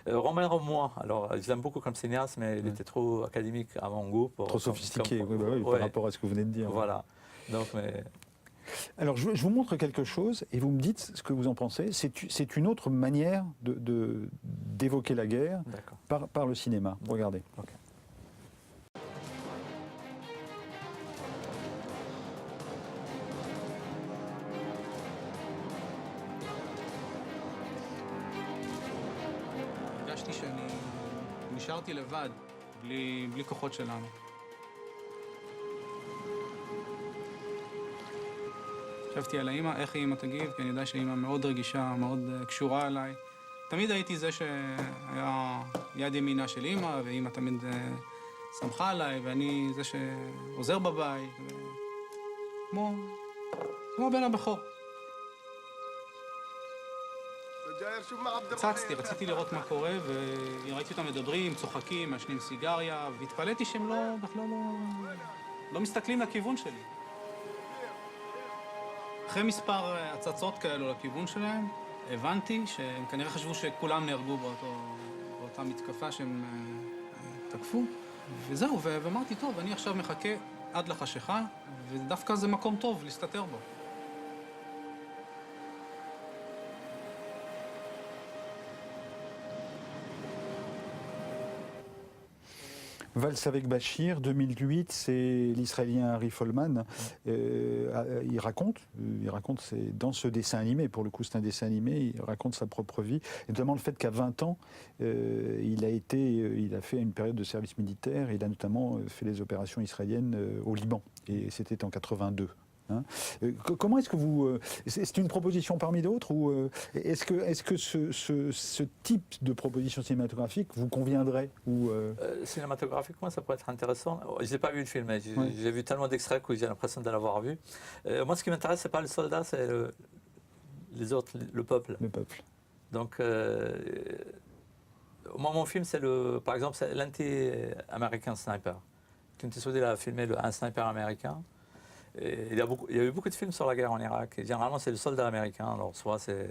Romer, moi, alors je l'aime beaucoup comme cinéaste, mais il était trop académique à mon goût. Trop sophistiqué, par rapport à ce que vous venez de dire. Voilà. Donc, alors, je vous montre quelque chose et vous me dites ce que vous en pensez. C'est une autre manière d'évoquer la guerre par le cinéma. Regardez. Okay. הרגשתי שאני נשארתי לבד, בלי כוחות שלנו. חשבתי על האמא, איך האמא תגיב, כי אני יודע שהאמא מאוד רגישה, מאוד קשורה אליי. תמיד הייתי זה שהיה יד ימינה של אמא, ואמא תמיד שמחה עליי, ואני זה שעוזר בבית, כמו בן הבכור. צצתי, רציתי לראות מה קורה, וראיתי אותם מדברים, צוחקים, מעשנים סיגריה, והתפלאתי שהם בכלל לא מסתכלים לכיוון שלי. אחרי מספר הצצות כאלו לכיוון שלהם, הבנתי שהם כנראה חשבו שכולם נהרגו באותה מתקפה שהם תקפו, וזהו, ואמרתי, טוב, אני עכשיו מחכה עד לחשיכה, ודווקא זה מקום טוב להסתתר בו. Valse avec Bachir, 2008, c'est l'Israélien Harry Folman. Il raconte, c'est dans ce dessin animé, pour le coup c'est un dessin animé, il raconte sa propre vie, et notamment le fait qu'à 20 ans, il a fait une période de service militaire, il a notamment fait les opérations israéliennes au Liban, et c'était en 82. Hein. Comment est-ce que vous... c'est une proposition parmi d'autres ou est-ce que ce type de proposition cinématographique vous conviendrait ou Cinématographiquement, ça pourrait être intéressant. Je n'ai pas vu le film, mais j'ai vu tellement d'extraits que j'ai l'impression de l'avoir vu. Moi, ce qui m'intéresse, ce n'est pas le soldat, c'est les autres, le peuple. Le peuple. Donc, moi, mon film, par exemple, c'est l'anti-américain sniper. Clint Eastwood a filmé un sniper américain. Et il y a eu beaucoup de films sur la guerre en Irak. Et généralement, c'est le soldat américain. Alors, soit c'est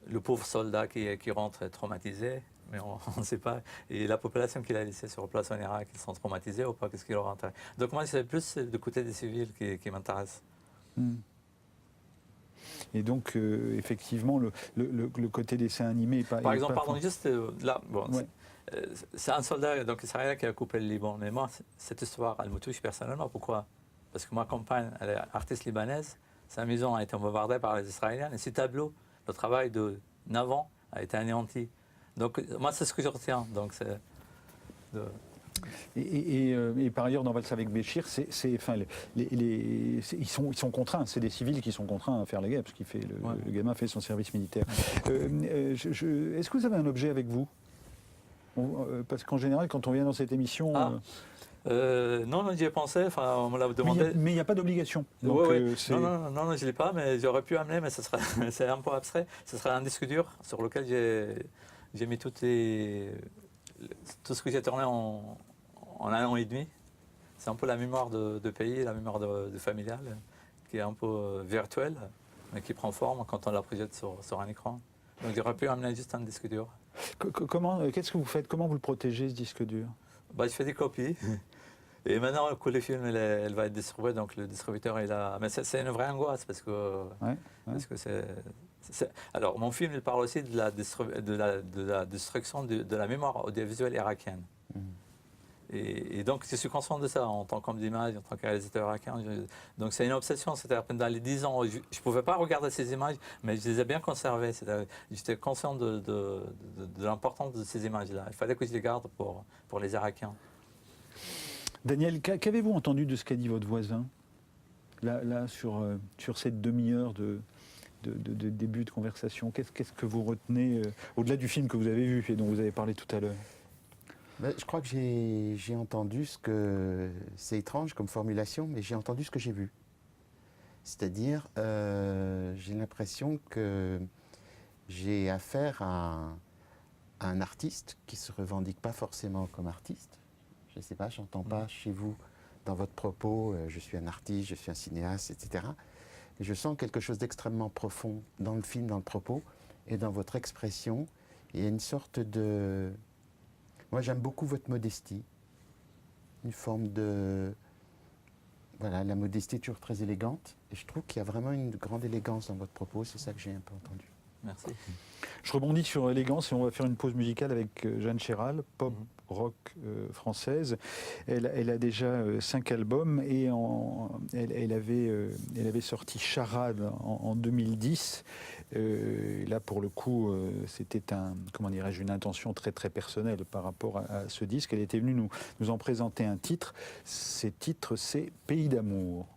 le pauvre soldat qui rentre traumatisé, mais on ne sait pas. Et la population qu'il a laissée sur place en Irak, ils sont traumatisés ou pas, qu'est-ce qu'il aura intérêt. Donc, moi, c'est plus du côté des civils qui m'intéresse. Et donc, effectivement, le côté dessin animé... Par exemple, juste là, bon, c'est un soldat donc, israélien qui a coupé le Liban. Mais moi, cette histoire, elle me touche personnellement. Pourquoi ? Parce que ma compagne, elle est artiste libanaise, sa maison a été bombardée par les Israéliens, et ces tableaux, le travail de 9 ans a été anéanti. Donc moi, c'est ce que je retiens. Donc, et par ailleurs, dans Valse avec Béchir, ils sont contraints, c'est des civils qui sont contraints à faire la guerre, parce que le gamin fait son service militaire. Est-ce que vous avez un objet avec vous ? Parce qu'en général, quand on vient dans cette émission... non, j'y ai pensé, on me l'a demandé. Mais il n'y a pas d'obligation. Non, je ne l'ai pas, mais j'aurais pu amener, mais c'est un peu abstrait. Ce serait un disque dur sur lequel j'ai mis tout ce que j'ai tourné en 1 an et demi. C'est un peu la mémoire de pays, la mémoire de familiale, qui est un peu virtuelle, mais qui prend forme quand on la projette sur un écran. Donc j'aurais pu amener juste un disque dur. Qu'est-ce que vous faites ? Comment vous le protégez, ce disque dur ? Je fais des copies. Et maintenant que le film elle va être distribué, donc le distributeur il a. Mais c'est une vraie angoisse parce que alors mon film il parle aussi de la destruction de la mémoire audiovisuelle irakienne. Et donc je suis conscient de ça en tant qu'homme d'image, en tant que réalisateur irakien. Donc c'est une obsession. C'est-à-dire que dans les 10 ans, je ne pouvais pas regarder ces images, mais je les ai bien conservées. J'étais conscient de l'importance de ces images-là. Il fallait que je les garde pour les Irakiens. Daniel, qu'avez-vous entendu de ce qu'a dit votre voisin là sur cette demi-heure de début de conversation? Qu'est-ce que vous retenez au-delà du film que vous avez vu et dont vous avez parlé tout à l'heure? Je crois que j'ai entendu ce que... C'est étrange comme formulation, mais j'ai entendu ce que j'ai vu. C'est-à-dire, j'ai l'impression que j'ai affaire à un artiste qui ne se revendique pas forcément comme artiste. Je ne sais pas, je n'entends pas chez vous, dans votre propos, je suis un artiste, je suis un cinéaste, etc. Et je sens quelque chose d'extrêmement profond dans le film, dans le propos, et dans votre expression. Il y a une sorte de... Moi, j'aime beaucoup votre modestie. Une forme de... Voilà, la modestie est toujours très élégante. Et je trouve qu'il y a vraiment une grande élégance dans votre propos. C'est ça que j'ai un peu entendu. Merci. Je rebondis sur élégance et on va faire une pause musicale avec Jeanne Chéral, pop rock française. Elle a déjà 5 albums et elle avait sorti Charade en 2010. Là, pour le coup, c'était une intention très très personnelle par rapport à ce disque. Elle était venue nous en présenter un titre. Ce titre, c'est Pays d'amour.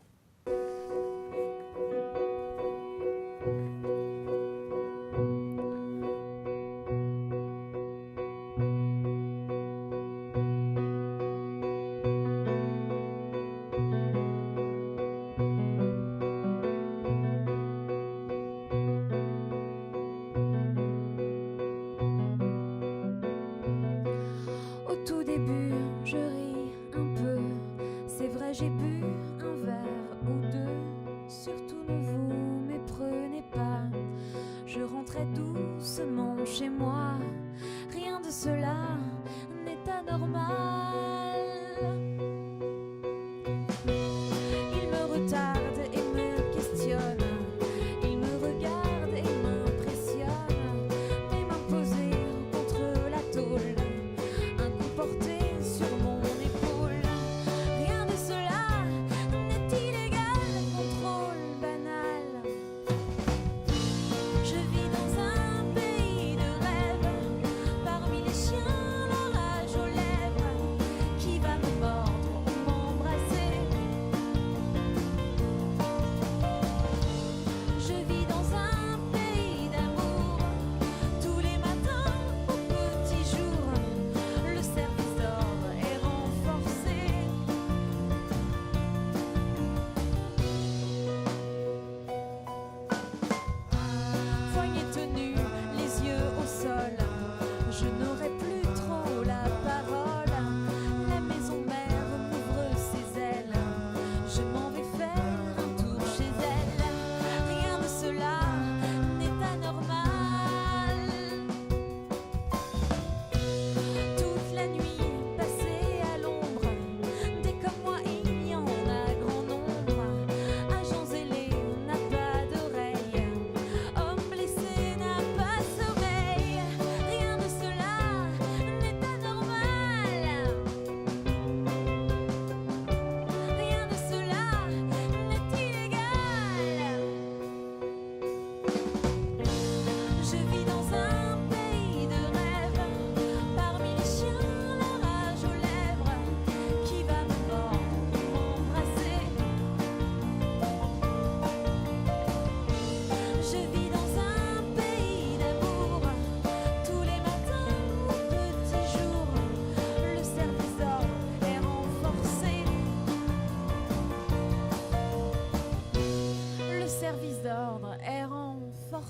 Sur mon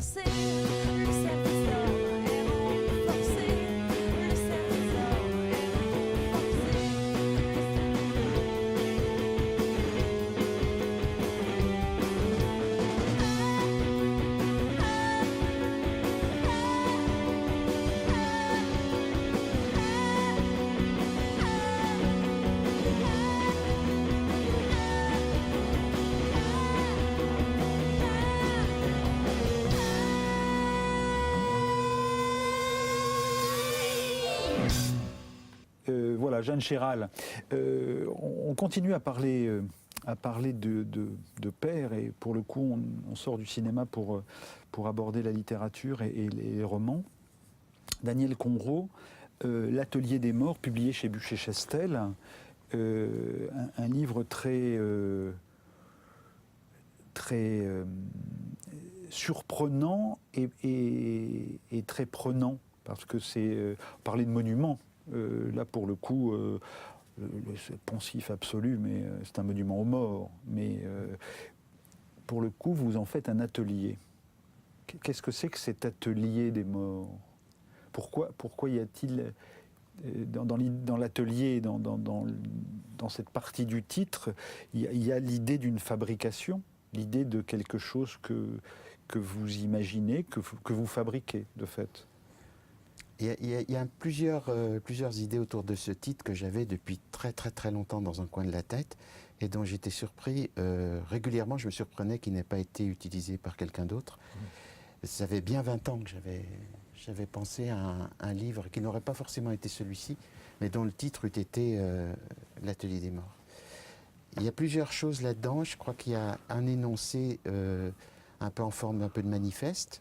forcé, le service d'ordre est renforcé, le service d'ordre est Voilà, Jeanne Chéral. On continue à parler de père, et pour le coup, on sort du cinéma pour aborder la littérature et les romans. Daniel Conrot, L'Atelier des morts, publié chez Buchet-Chastel, un livre très surprenant et très prenant, parce que c'est parler de monuments. Là, pour le coup, c'est poncif absolu, mais c'est un monument aux morts. Mais pour le coup, vous en faites un atelier. Qu'est-ce que c'est que cet atelier des morts? Pourquoi y a-t-il, dans l'atelier, dans cette partie du titre, il y a l'idée d'une fabrication, l'idée de quelque chose que vous imaginez, que vous fabriquez, de fait? Il y a plusieurs idées autour de ce titre que j'avais depuis très très très longtemps dans un coin de la tête et dont j'étais surpris. Régulièrement, je me surprenais qu'il n'ait pas été utilisé par quelqu'un d'autre. Ça fait bien 20 ans que j'avais pensé à un livre qui n'aurait pas forcément été celui-ci, mais dont le titre eût été L'Atelier des morts. Il y a plusieurs choses là-dedans. Je crois qu'il y a un énoncé un peu en forme d'un peu de manifeste,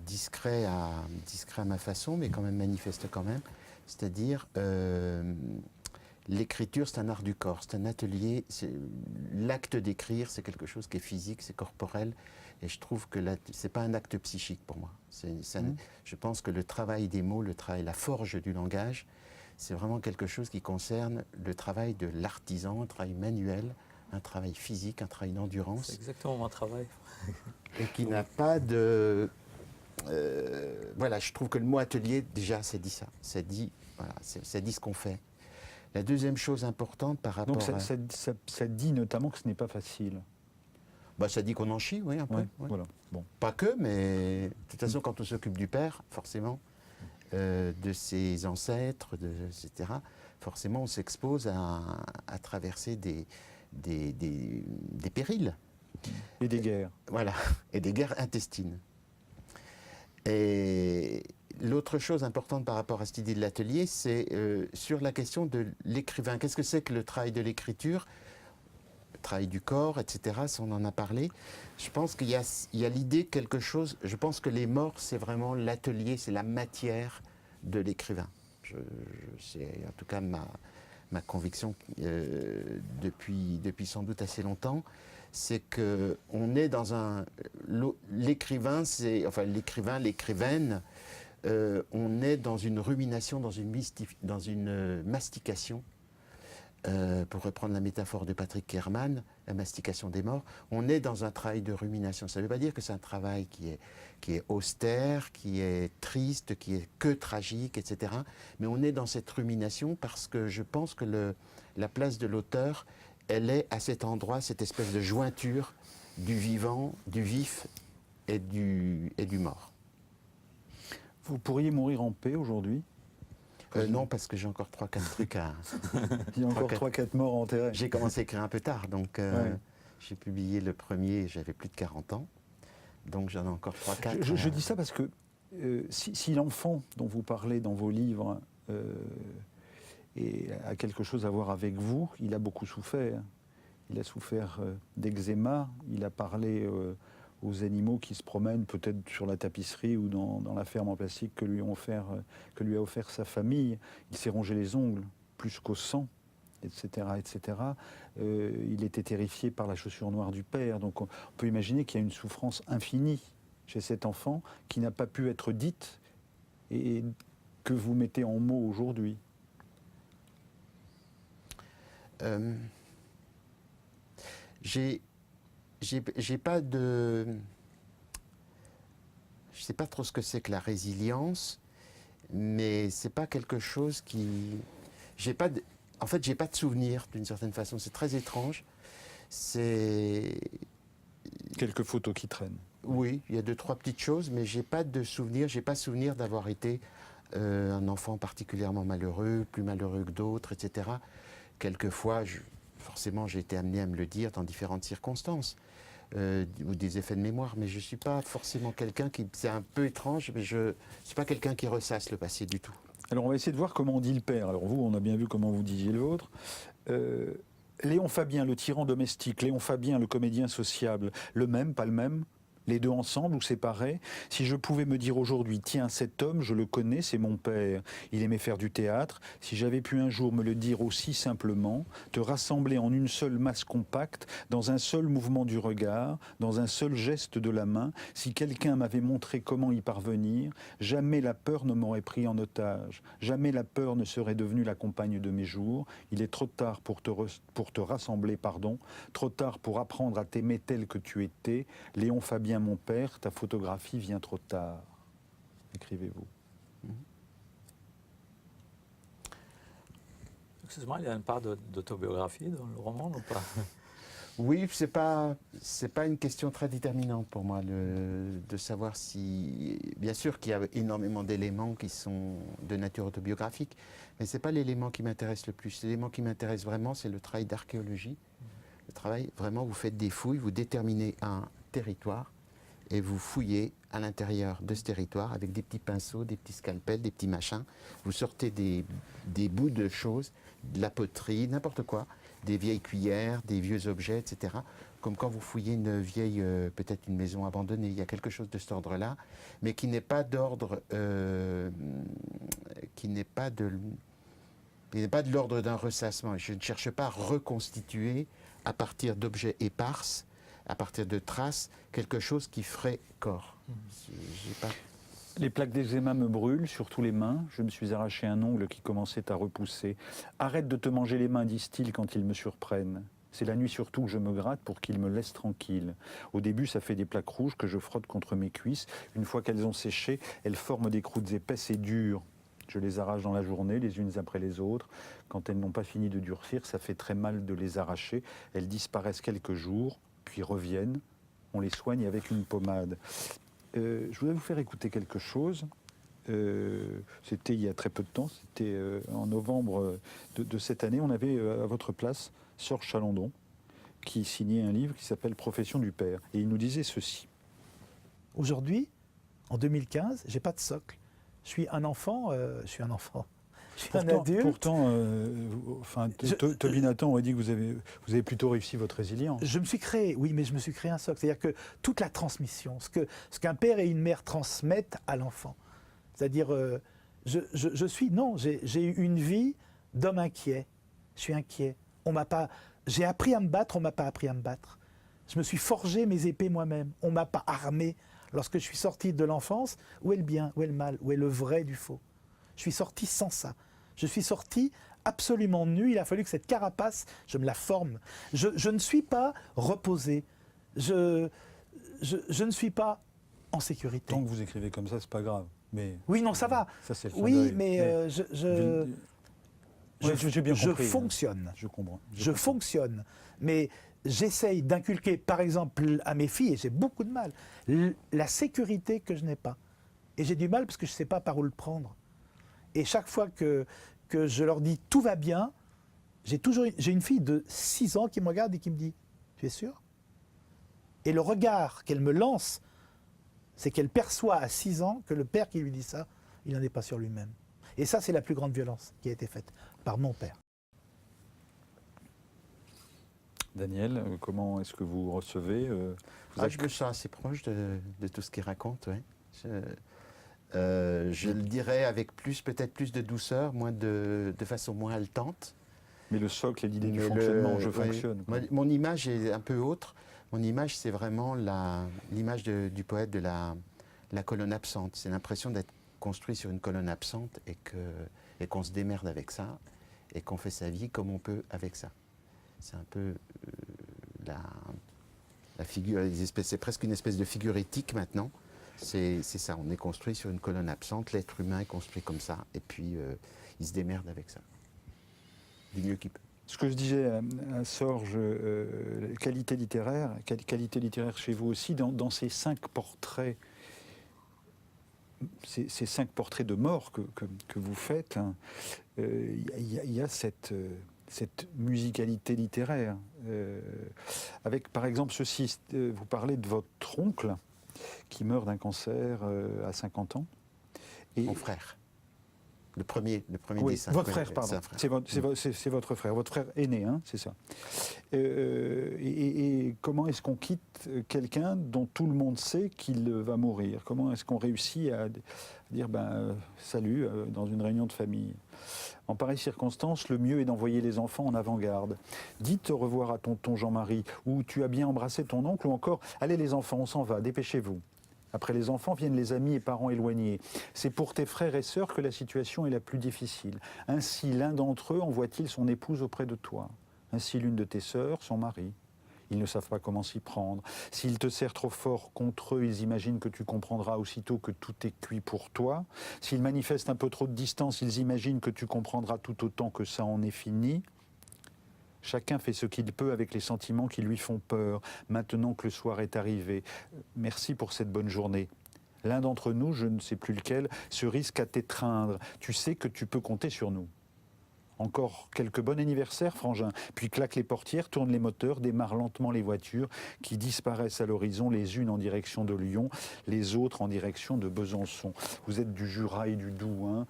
discret à ma façon, mais quand même manifeste quand même. C'est-à-dire, l'écriture, c'est un art du corps, c'est un atelier. L'acte d'écrire, c'est quelque chose qui est physique, c'est corporel. Et je trouve que c'est pas un acte psychique pour moi. Je pense que le travail des mots, la forge du langage, c'est vraiment quelque chose qui concerne le travail de l'artisan, un travail manuel, un travail physique, un travail d'endurance. C'est exactement mon travail. Et qui n'a pas de... voilà, je trouve que le mot atelier, déjà, ça dit ça. Ça dit ce qu'on fait. La deuxième chose importante par rapport à... ça dit notamment que ce n'est pas facile. Bah, ça dit qu'on en chie, oui, un peu. Ouais, ouais. Voilà. Bon. Pas que, mais de toute façon, quand on s'occupe du père, forcément, de ses ancêtres, etc., forcément, on s'expose à traverser des périls. Et des guerres. Voilà, et des guerres intestines. Et l'autre chose importante par rapport à cette idée de l'atelier, c'est sur la question de l'écrivain. Qu'est-ce que c'est que le travail de l'écriture, le travail du corps, etc., si on en a parlé. Je pense qu'il y a l'idée quelque chose, je pense que les morts, c'est vraiment l'atelier, c'est la matière de l'écrivain. C'est en tout cas ma conviction depuis sans doute assez longtemps, c'est qu'on est dans l'écrivain, l'écrivaine, on est dans une rumination, dans une mastication. Pour reprendre la métaphore de Patrick Kerman, la mastication des morts, on est dans un travail de rumination. Ça ne veut pas dire que c'est un travail qui est austère, qui est triste, qui est que tragique, etc. Mais on est dans cette rumination parce que je pense que la place de l'auteur, elle est à cet endroit, cette espèce de jointure du vivant, du vif et du mort. Vous pourriez mourir en paix aujourd'hui ? Non, parce que j'ai encore 3-4 trucs à... Il y a encore 3-4 morts enterrés. J'ai commencé à écrire un peu tard, donc j'ai publié le premier, j'avais plus de 40 ans. Donc j'en ai encore 3-4. Je dis ça parce que si l'enfant dont vous parlez dans vos livres a quelque chose à voir avec vous, il a beaucoup souffert. Il a souffert d'eczéma, il a parlé aux animaux qui se promènent peut-être sur la tapisserie ou dans la ferme en plastique que lui a offert sa famille. Il s'est rongé les ongles plus qu'au sang, etc. etc. Il était terrifié par la chaussure noire du père. Donc on peut imaginer qu'il y a une souffrance infinie chez cet enfant qui n'a pas pu être dite et que vous mettez en mots aujourd'hui. J'ai pas de... Je ne sais pas trop ce que c'est que la résilience, mais c'est pas quelque chose qui... En fait, j'ai pas de souvenir d'une certaine façon. C'est très étrange. C'est... Quelques photos qui traînent. Oui, il y a 2-3 petites choses, mais j'ai pas de souvenir. J'ai pas souvenir d'avoir été un enfant particulièrement malheureux, plus malheureux que d'autres, etc. Quelquefois, forcément, j'ai été amené à me le dire dans différentes circonstances, ou des effets de mémoire, mais je ne suis pas forcément quelqu'un qui... C'est un peu étrange, mais je ne suis pas quelqu'un qui ressasse le passé du tout. Alors on va essayer de voir comment on dit le père. Alors vous, on a bien vu comment vous disiez le vôtre. Léon Fabien, le tyran domestique, Léon Fabien, le comédien sociable, le même, pas le même ? Les deux ensemble ou séparés? Si je pouvais me dire aujourd'hui, tiens, cet homme, je le connais, c'est mon père, il aimait faire du théâtre, si j'avais pu un jour me le dire aussi simplement, te rassembler en une seule masse compacte, dans un seul mouvement du regard, dans un seul geste de la main, si quelqu'un m'avait montré comment y parvenir, jamais la peur ne m'aurait pris en otage, jamais la peur ne serait devenue la compagne de mes jours, il est trop tard pour te rassembler, pardon, trop tard pour apprendre à t'aimer tel que tu étais, Léon Fabien, mon père, ta photographie vient trop tard. Écrivez-vous. Excuse-moi, il y a une part d'autobiographie dans le roman ou pas? Oui, c'est pas une question très déterminante pour moi de savoir si... Bien sûr qu'il y a énormément d'éléments qui sont de nature autobiographique, mais c'est pas l'élément qui m'intéresse le plus. L'élément qui m'intéresse vraiment, c'est le travail d'archéologie. Le travail, vraiment, vous faites des fouilles, vous déterminez un territoire, et vous fouillez à l'intérieur de ce territoire avec des petits pinceaux, des petits scalpels, des petits machins. Vous sortez des bouts de choses, de la poterie, n'importe quoi, des vieilles cuillères, des vieux objets, etc. Comme quand vous fouillez une vieille, peut-être une maison abandonnée. Il y a quelque chose de cet ordre-là, mais qui n'est pas d'ordre, qui n'est pas de l'ordre d'un ressassement. Je ne cherche pas à reconstituer à partir d'objets éparses, à partir de traces, quelque chose qui ferait corps. Les plaques d'eczéma me brûlent, surtout les mains. Je me suis arraché un ongle qui commençait à repousser. Arrête de te manger les mains, disent-ils quand ils me surprennent. C'est la nuit surtout que je me gratte pour qu'ils me laissent tranquille. Au début, ça fait des plaques rouges que je frotte contre mes cuisses. Une fois qu'elles ont séché, elles forment des croûtes épaisses et dures. Je les arrache dans la journée, les unes après les autres. Quand elles n'ont pas fini de durcir, ça fait très mal de les arracher. Elles disparaissent quelques jours, puis reviennent. On les soigne avec une pommade. Je voudrais vous faire écouter quelque chose. C'était il y a très peu de temps, c'était en novembre de cette année. On avait à votre place Serge Chalandon qui signait un livre qui s'appelle Profession du père. Et il nous disait ceci. Aujourd'hui, en 2015, j'ai pas de socle. Je suis un enfant. Je suis un adulte. Pourtant, Toby Nathan aurait dit que vous avez plutôt réussi votre résilience. Je me suis créé, oui, mais je me suis créé un socle. C'est-à-dire que toute la transmission, ce qu'un père et une mère transmettent à l'enfant. C'est-à-dire, j'ai eu une vie d'homme inquiet. Je suis inquiet. J'ai appris à me battre, on m'a pas appris à me battre. Je me suis forgé mes épées moi-même. On m'a pas armé. Lorsque je suis sorti de l'enfance, où est le bien, où est le mal, où est le vrai du faux? Je suis sorti sans ça. Je suis sorti absolument nu. Il a fallu que cette carapace, je me la forme. Je ne suis pas reposé. Je ne suis pas en sécurité. Tant que vous écrivez comme ça, c'est pas grave. Mais oui, non, ça va. Ça, c'est le oui, deuil. mais j'ai bien je compris. Fonctionne. Je comprends. Je fonctionne. Mais j'essaye d'inculquer, par exemple, à mes filles, et j'ai beaucoup de mal, la sécurité que je n'ai pas. Et j'ai du mal parce que je ne sais pas par où le prendre. Et chaque fois que je leur dis tout va bien, j'ai une fille de 6 ans qui me regarde et qui me dit « Tu es sûr ?» Et le regard qu'elle me lance, c'est qu'elle perçoit à 6 ans que le père qui lui dit ça, il n'en est pas sur lui-même. Et ça, c'est la plus grande violence qui a été faite par mon père. Daniel, comment est-ce que vous recevez Je me sens assez proche de tout ce qu'il raconte, ouais. Je le dirais avec peut-être plus de douceur, de façon moins haletante. Mais le socle et l'idée du fonctionnement, je fonctionne. Mon image est un peu autre. Mon image, c'est vraiment l'image du poète de la colonne absente. C'est l'impression d'être construit sur une colonne absente et qu'on se démerde avec ça et qu'on fait sa vie comme on peut avec ça. C'est un peu la figure, c'est presque une espèce de figure éthique maintenant. C'est ça, on est construit sur une colonne absente, l'être humain est construit comme ça, et puis il se démerde avec ça, du mieux qu'il peut. Ce que je disais à Sorge, qualité littéraire chez vous aussi, dans ces 5 portraits, ces 5 portraits de mort que vous faites, il y a cette musicalité littéraire. Avec par exemple ceci, vous parlez de votre oncle qui meurt d'un cancer à 50 ans. Et mon frère. Le premier oui, des 5. votre frère, pardon. C'est votre frère. Votre frère aîné, hein, c'est ça. Et comment est-ce qu'on quitte quelqu'un dont tout le monde sait qu'il va mourir? Comment est-ce qu'on réussit à dire salut dans une réunion de famille? En pareille circonstance, le mieux est d'envoyer les enfants en avant-garde. Dites au revoir à tonton Jean-Marie, ou tu as bien embrassé ton oncle, ou encore allez les enfants, on s'en va, dépêchez-vous. Après les enfants viennent les amis et parents éloignés. C'est pour tes frères et sœurs que la situation est la plus difficile. Ainsi, l'un d'entre eux envoie-t-il son épouse auprès de toi. Ainsi, l'une de tes sœurs, son mari. Ils ne savent pas comment s'y prendre. S'ils te serrent trop fort contre eux, ils imaginent que tu comprendras aussitôt que tout est cuit pour toi. S'ils manifestent un peu trop de distance, ils imaginent que tu comprendras tout autant que ça en est fini. Chacun fait ce qu'il peut avec les sentiments qui lui font peur, maintenant que le soir est arrivé. Merci pour cette bonne journée. L'un d'entre nous, je ne sais plus lequel, se risque à t'étreindre. Tu sais que tu peux compter sur nous. Encore quelques bons anniversaires, frangin. Puis claquent les portières, tournent les moteurs, démarrent lentement les voitures qui disparaissent à l'horizon, les unes en direction de Lyon, les autres en direction de Besançon. Vous êtes du Jura et du Doubs, hein.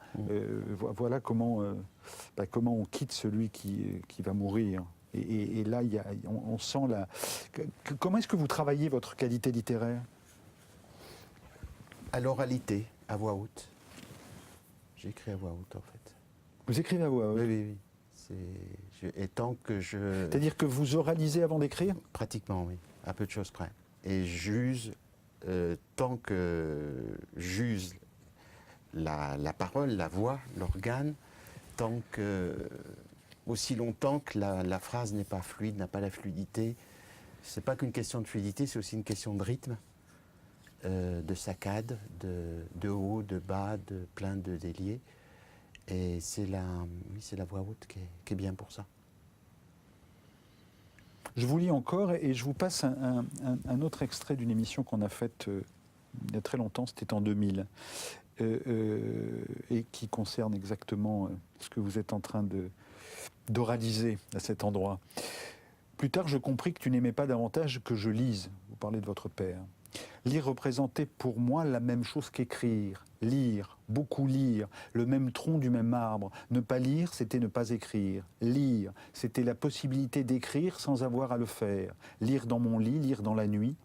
Voilà comment on quitte celui qui va mourir. Et là, on sent la... Comment est-ce que vous travaillez votre qualité littéraire? À l'oralité, à voix haute. J'écris à voix haute, en fait. Vous écrivez à voix haute? Oui. Et tant que je... C'est-à-dire que vous oralisez avant d'écrire? Pratiquement, oui. À peu de choses près. Et j'use, tant que j'use la parole, la voix, l'organe, tant que... Aussi longtemps que la phrase n'est pas fluide, n'a pas la fluidité. C'est pas qu'une question de fluidité, c'est aussi une question de rythme, de saccade, de haut, de bas, de plein de déliés. Et c'est la voix haute qui est bien pour ça. Je vous lis encore et je vous passe un autre extrait d'une émission qu'on a faite il y a très longtemps, c'était en 2000, et qui concerne exactement ce que vous êtes en train d'oraliser à cet endroit. Plus tard, je compris que tu n'aimais pas davantage que je lise. Vous parlez de votre père. Lire représentait pour moi la même chose qu'écrire. Lire, beaucoup lire, le même tronc du même arbre. Ne pas lire, c'était ne pas écrire. Lire, c'était la possibilité d'écrire sans avoir à le faire. Lire dans mon lit, lire dans la nuit.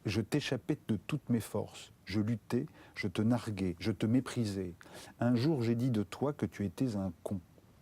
Je t'échappais de toutes mes forces. Je luttais, je te narguais, je te méprisais. Un jour, j'ai dit de toi que tu étais un con.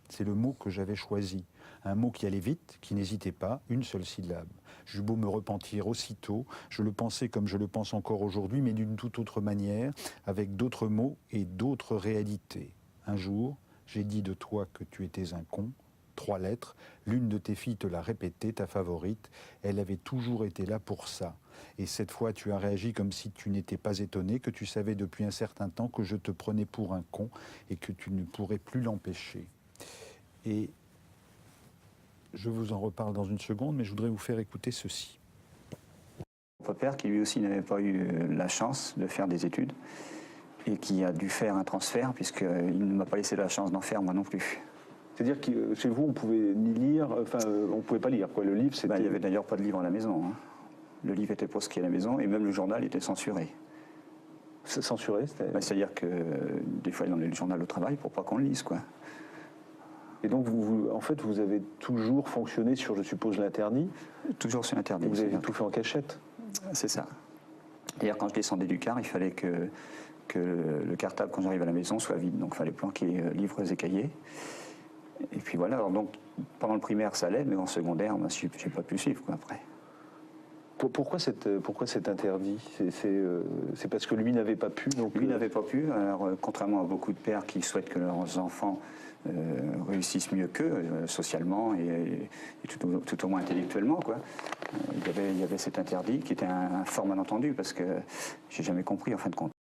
C'est le mot que j'avais choisi. Un mot qui allait vite, qui n'hésitait pas, une seule syllabe. J'eus beau me repentir aussitôt, je le pensais comme je le pense encore aujourd'hui, mais d'une toute autre manière, avec d'autres mots et d'autres réalités. Un jour, j'ai dit de toi que tu étais un con. 3 lettres, l'une de tes filles te l'a répétée, ta favorite. Elle avait toujours été là pour ça. Et cette fois, tu as réagi comme si tu n'étais pas étonné, que tu savais depuis un certain temps que je te prenais pour un con et que tu ne pourrais plus l'empêcher. Et je vous en reparle dans une seconde, mais je voudrais vous faire écouter ceci. Mon père, qui lui aussi n'avait pas eu la chance de faire des études et qui a dû faire un transfert, puisqu'il ne m'a pas laissé la chance d'en faire, moi non plus. C'est-à-dire que chez vous, on pouvait ni lire, enfin, on ne pouvait pas lire, quoi. Le livre, c'était... Il n'y avait d'ailleurs pas de livre à la maison. Hein. Le livre était proscrit à la maison et même le journal était censuré. Censuré, c'est-à-dire que des fois, il donnait le journal au travail pour pas qu'on le lise, quoi. Et donc, en fait, vous avez toujours fonctionné sur, je suppose, l'interdit? Toujours sur l'interdit. Vous avez tout fait en cachette? C'est ça. D'ailleurs, quand je descendais du car, il fallait que le cartable, quand j'arrive à la maison, soit vide. Donc, il fallait planquer livres et cahiers. Et puis voilà. Alors, donc, pendant le primaire, ça allait, mais en secondaire, je n'ai pas pu suivre, quoi, après. Pourquoi cet interdit? C'est parce que lui n'avait pas pu? Donc lui n'avait pas pu. Alors, contrairement à beaucoup de pères qui souhaitent que leurs enfants réussissent mieux qu'eux, socialement et tout au moins intellectuellement, quoi. il y avait cet interdit qui était un fort malentendu parce que j'ai jamais compris en fin de compte.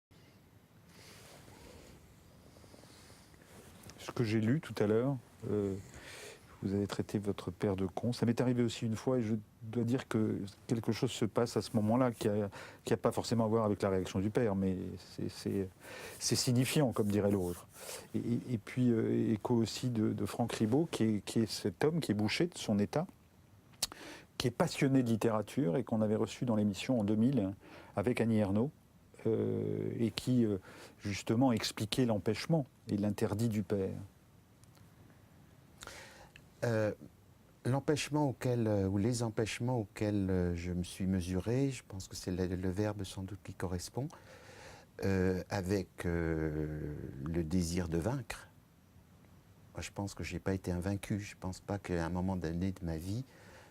Ce que j'ai lu tout à l'heure, vous avez traité votre père de con. Ça m'est arrivé aussi une fois et je dois dire que quelque chose se passe à ce moment-là qui n'a pas forcément à voir avec la réaction du père, mais c'est signifiant, comme dirait l'autre. Et puis, écho aussi de Franck Ribot, qui est cet homme qui est boucher de son état, qui est passionné de littérature et qu'on avait reçu dans l'émission en 2000 avec Annie Ernaux, et qui, justement, expliquait l'empêchement et l'interdit du père. L'empêchement auquel, ou les empêchements auxquels je me suis mesuré, je pense que c'est le verbe sans doute qui correspond, avec le désir de vaincre. Moi, je pense que je n'ai pas été invaincu. Je ne pense pas qu'à un moment donné de ma vie,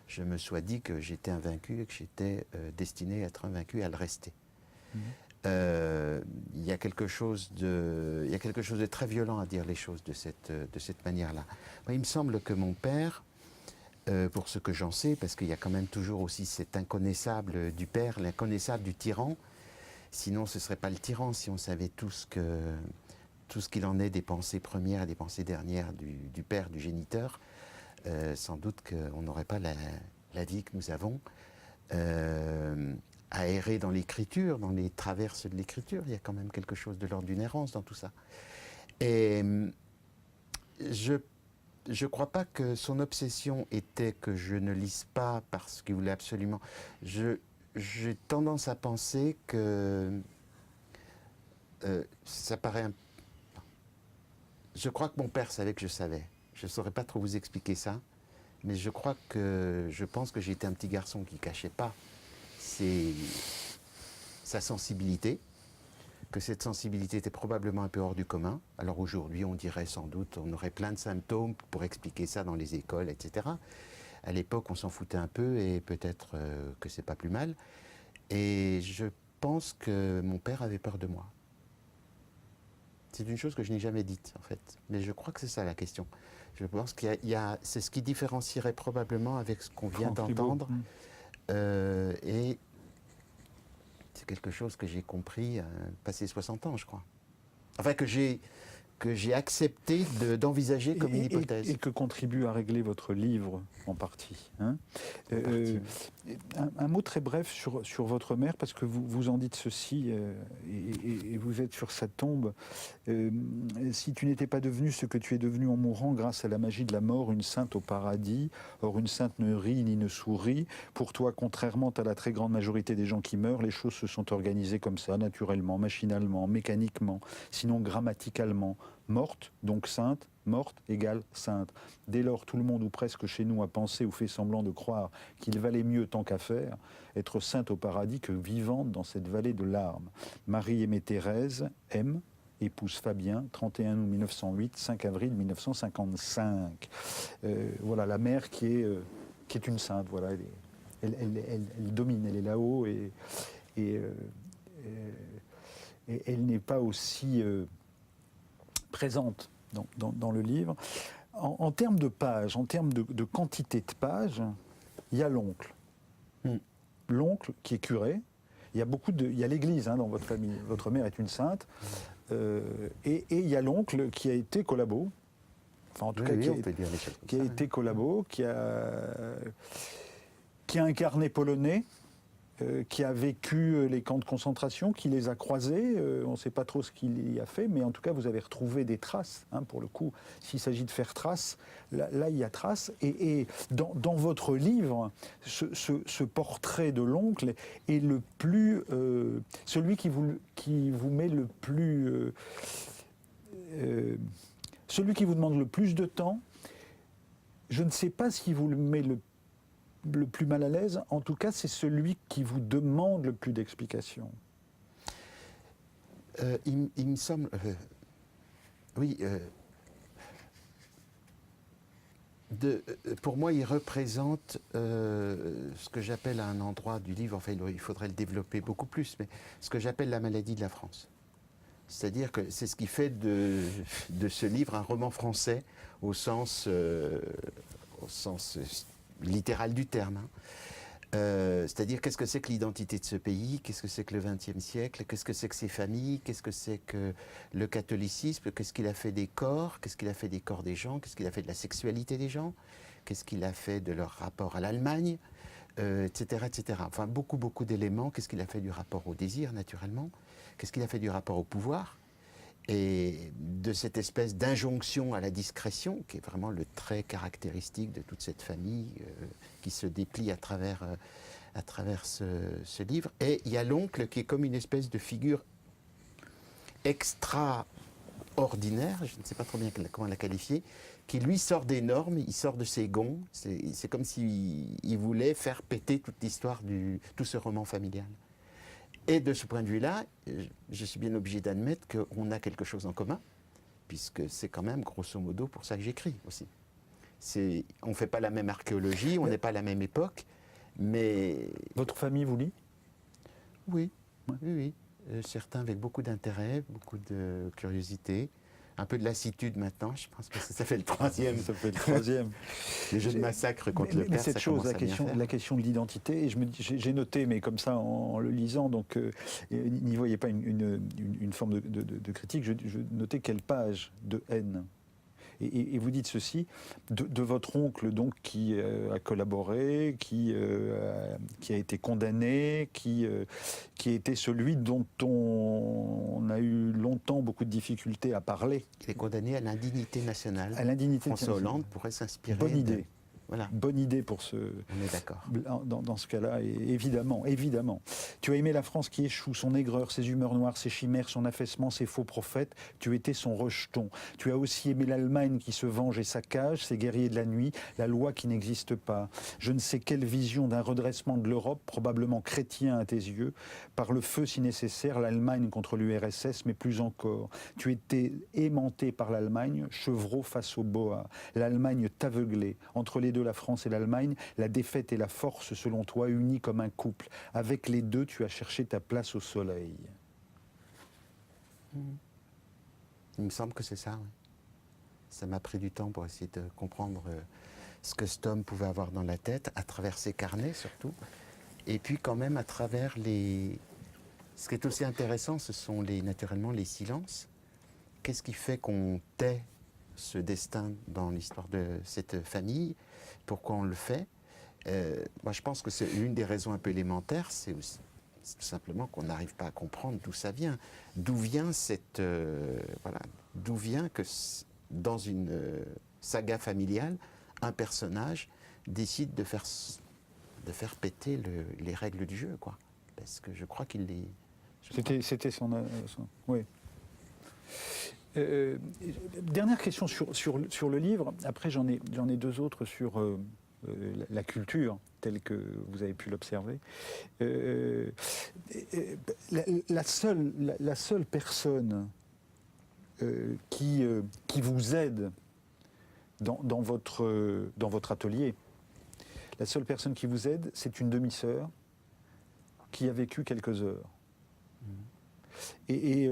je me sois dit que j'étais invaincu et que j'étais destiné à être invaincu et à le rester. Il y a quelque chose de très violent à dire les choses de cette manière-là. Il me semble que mon père, pour ce que j'en sais, parce qu'il y a quand même toujours aussi cet inconnaissable du père, l'inconnaissable du tyran, sinon ce ne serait pas le tyran si on savait tout ce qu'il en est des pensées premières et des pensées dernières du père, du géniteur, sans doute qu'on n'aurait pas la vie que nous avons. À errer dans l'écriture, dans les traverses de l'écriture, il y a quand même quelque chose de l'ordre d'une errance dans tout ça. Et je ne crois pas que son obsession était que je ne lise pas parce qu'il voulait absolument... J'ai tendance à penser que ça paraît... Je crois que mon père savait que je savais. Je ne saurais pas trop vous expliquer ça, mais je pense que j'étais un petit garçon qui ne cachait pas sa sensibilité, que cette sensibilité était probablement un peu hors du commun. Alors aujourd'hui, on dirait sans doute, on aurait plein de symptômes pour expliquer ça dans les écoles, etc. À l'époque, on s'en foutait un peu et peut-être que c'est pas plus mal. Et je pense que mon père avait peur de moi. C'est une chose que je n'ai jamais dite, en fait. Mais je crois que c'est ça la question. Je pense qu'il y a c'est ce qui différencierait probablement avec ce qu'on vient d'entendre. Et c'est quelque chose que j'ai compris passé 60 ans, je crois. Enfin, que j'ai accepté d'envisager comme une hypothèse. Et que contribue à régler votre livre, en partie. Hein. Un mot très bref sur votre mère, parce que vous en dites ceci, et vous êtes sur sa tombe. Si tu n'étais pas devenu ce que tu es devenu en mourant grâce à la magie de la mort, une sainte au paradis, or une sainte ne rit ni ne sourit. Pour toi, contrairement à la très grande majorité des gens qui meurent, les choses se sont organisées comme ça, naturellement, machinalement, mécaniquement, sinon grammaticalement. Morte, donc sainte, morte égale sainte. Dès lors, tout le monde ou presque chez nous a pensé ou fait semblant de croire qu'il valait mieux, tant qu'à faire, être sainte au paradis que vivante dans cette vallée de larmes. Marie aimait Thérèse, M, épouse Fabien, 31 août 1908, 5 avril 1955. Voilà, la mère qui est une sainte, voilà, elle domine, elle est là-haut et elle n'est pas aussi... présente dans le livre. En termes de pages, en termes de quantité de pages, il y a l'oncle. L'oncle qui est curé. Il y a l'église dans votre famille. Votre mère est une sainte. Et il y a l'oncle qui a été collabo. Enfin, en tout cas, qui a été collabo, qui a incarné Polonais, qui a vécu les camps de concentration, qui les a croisés. On ne sait pas trop ce qu'il y a fait, mais en tout cas, vous avez retrouvé des traces. Pour le coup, s'il s'agit de faire trace, là, il y a trace. Et dans votre livre, ce portrait de l'oncle est le plus... celui qui vous met le plus... celui qui vous demande le plus de temps. Je ne sais pas s'il vous le met le plus mal à l'aise, en tout cas, c'est celui qui vous demande le plus d'explications. Il me semble... oui. Pour moi, il représente ce que j'appelle à un endroit du livre, enfin, il faudrait le développer beaucoup plus, mais ce que j'appelle la maladie de la France. C'est-à-dire que c'est ce qui fait de ce livre un roman français au sens littéral du terme. C'est-à-dire, qu'est-ce que c'est que l'identité de ce pays? Qu'est-ce que c'est que le XXe siècle? Qu'est-ce que c'est que ses familles? Qu'est-ce que c'est que le catholicisme? Qu'est-ce qu'il a fait des corps? Qu'est-ce qu'il a fait des corps des gens? Qu'est-ce qu'il a fait de la sexualité des gens? Qu'est-ce qu'il a fait de leur rapport à l'Allemagne? Etc., etc. Enfin, beaucoup, beaucoup d'éléments. Qu'est-ce qu'il a fait du rapport au désir, naturellement? Qu'est-ce qu'il a fait du rapport au pouvoir? Et de cette espèce d'injonction à la discrétion, qui est vraiment le trait caractéristique de toute cette famille qui se déplie à travers ce livre. Et il y a l'oncle qui est comme une espèce de figure extraordinaire, je ne sais pas trop bien comment la qualifier, qui lui sort des normes, il sort de ses gonds. C'est comme s'il voulait faire péter toute l'histoire, tout ce roman familial. Et de ce point de vue-là, je suis bien obligé d'admettre qu'on a quelque chose en commun, puisque c'est quand même, grosso modo, pour ça que j'écris aussi. On ne fait pas la même archéologie, on n'est pas à la même époque, mais... Votre famille vous lit? Oui, oui. Certains avec beaucoup d'intérêt, beaucoup de curiosité. Un peu de lassitude maintenant, je pense que ça fait le troisième. Ça fait le troisième. Les jeux de massacre contre le père, cette ça chose, commence à bien faire. la question de l'identité, j'ai noté, mais comme ça en le lisant, donc n'y voyez pas une forme de critique, je notais quelle page de haine. Et vous dites ceci, de votre oncle donc qui a collaboré, qui a été condamné, qui a été celui dont on a eu longtemps beaucoup de difficultés à parler. Il est condamné à l'indignité nationale. À l'indignité François nationale. Hollande pourrait s'inspirer. Bonne idée. Voilà. Bonne idée pour ce... On est d'accord. Dans ce cas-là, évidemment, évidemment. Tu as aimé la France qui échoue, son aigreur, ses humeurs noires, ses chimères, son affaissement, ses faux prophètes. Tu étais son rejeton. Tu as aussi aimé l'Allemagne qui se venge et saccage, ses guerriers de la nuit, la loi qui n'existe pas. Je ne sais quelle vision d'un redressement de l'Europe, probablement chrétien à tes yeux, par le feu si nécessaire, l'Allemagne contre l'URSS, mais plus encore. Tu étais aimanté par l'Allemagne, chevreau face au boa. L'Allemagne t'aveuglait. Entre les deux, la France et l'Allemagne, la défaite et la force, selon toi, unis comme un couple. Avec les deux, tu as cherché ta place au soleil. Il me semble que c'est ça, oui. Ça m'a pris du temps pour essayer de comprendre ce que cet homme pouvait avoir dans la tête, à travers ses carnets surtout, et puis quand même à travers les... Ce qui est aussi intéressant, ce sont naturellement les silences. Qu'est-ce qui fait qu'on tait ce destin dans l'histoire de cette famille? Pourquoi on le fait? Moi, je pense que c'est une des raisons un peu élémentaires, c'est tout simplement qu'on n'arrive pas à comprendre d'où ça vient. D'où vient cette... d'où vient que dans une saga familiale, un personnage décide de faire péter les règles du jeu, quoi. Parce que je crois qu'il les... C'était son... Oui. Dernière question sur le livre. Après, j'en ai deux autres sur la culture telle que vous avez pu l'observer. La seule personne qui vous aide dans votre atelier, la seule personne qui vous aide, c'est une demi-sœur qui a vécu quelques heures. Et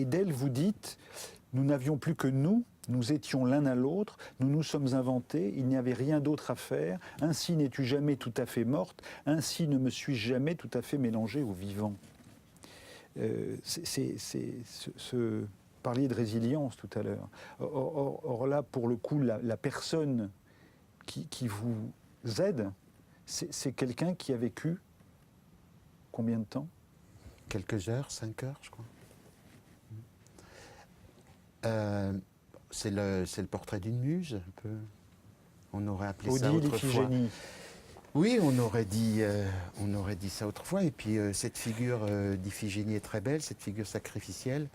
d'elle, vous dites, nous n'avions plus que nous étions l'un à l'autre, nous nous sommes inventés, il n'y avait rien d'autre à faire, ainsi n'es-tu jamais tout à fait morte, ainsi ne me suis-je jamais tout à fait mélangée au vivant. Parliez de résilience tout à l'heure. Or là, pour le coup, la personne qui vous aide, c'est quelqu'un qui a vécu combien de temps ? Quelques heures, 5 heures, je crois. C'est le portrait d'une muse, un peu. On aurait appelé ça autrefois. Iphigénie. Oui, on aurait dit ça autrefois. Et puis cette figure d'Iphigénie est très belle, cette figure sacrificielle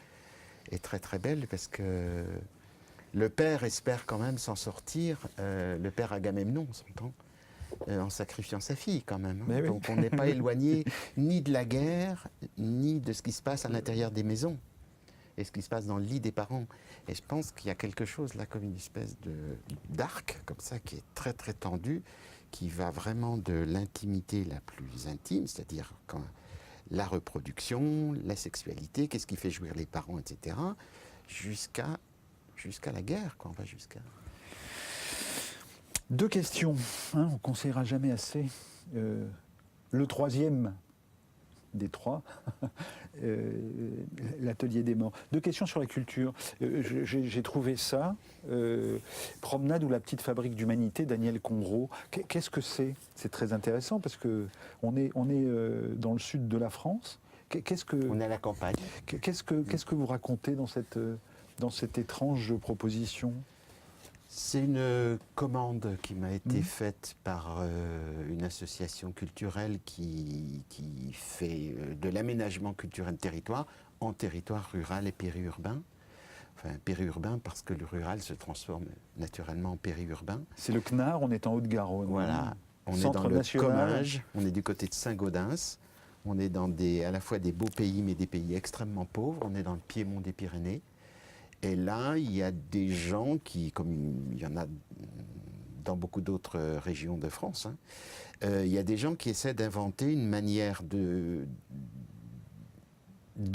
est très très belle parce que le père espère quand même s'en sortir. Le père Agamemnon, on s'entend. En sacrifiant sa fille quand même. Hein. Oui. Donc on n'est pas éloigné ni de la guerre, ni de ce qui se passe à l'intérieur des maisons et ce qui se passe dans le lit des parents. Et je pense qu'il y a quelque chose là comme une espèce d'arc comme ça qui est très très tendu, qui va vraiment de l'intimité la plus intime, c'est-à-dire la reproduction, la sexualité, qu'est-ce qui fait jouir les parents, etc., jusqu'à la guerre, quoi. On va jusqu'à... 2 questions, hein, on ne conseillera jamais assez. Le troisième des 3, l'atelier des morts. 2 questions sur la culture. J'ai trouvé ça, Promenade ou la petite fabrique d'humanité, Daniel Conrot. Qu'est-ce que c'est? C'est très intéressant parce qu'on est dans le sud de la France. On est à la campagne. Qu'est-ce que vous racontez dans cette étrange proposition? C'est une commande qui m'a été faite par une association culturelle qui fait de l'aménagement culturel de territoire en territoire rural et périurbain. Enfin, périurbain parce que le rural se transforme naturellement en périurbain. C'est le CNAR, on est en Haute-Garonne. Voilà, on Centre est dans le national. Comminges, on est du côté de Saint-Gaudens, on est dans à la fois des beaux pays mais des pays extrêmement pauvres, on est dans le Piémont des Pyrénées. Et là, il y a des gens qui, comme il y en a dans beaucoup d'autres régions de France, hein, il y a des gens qui essaient d'inventer une manière de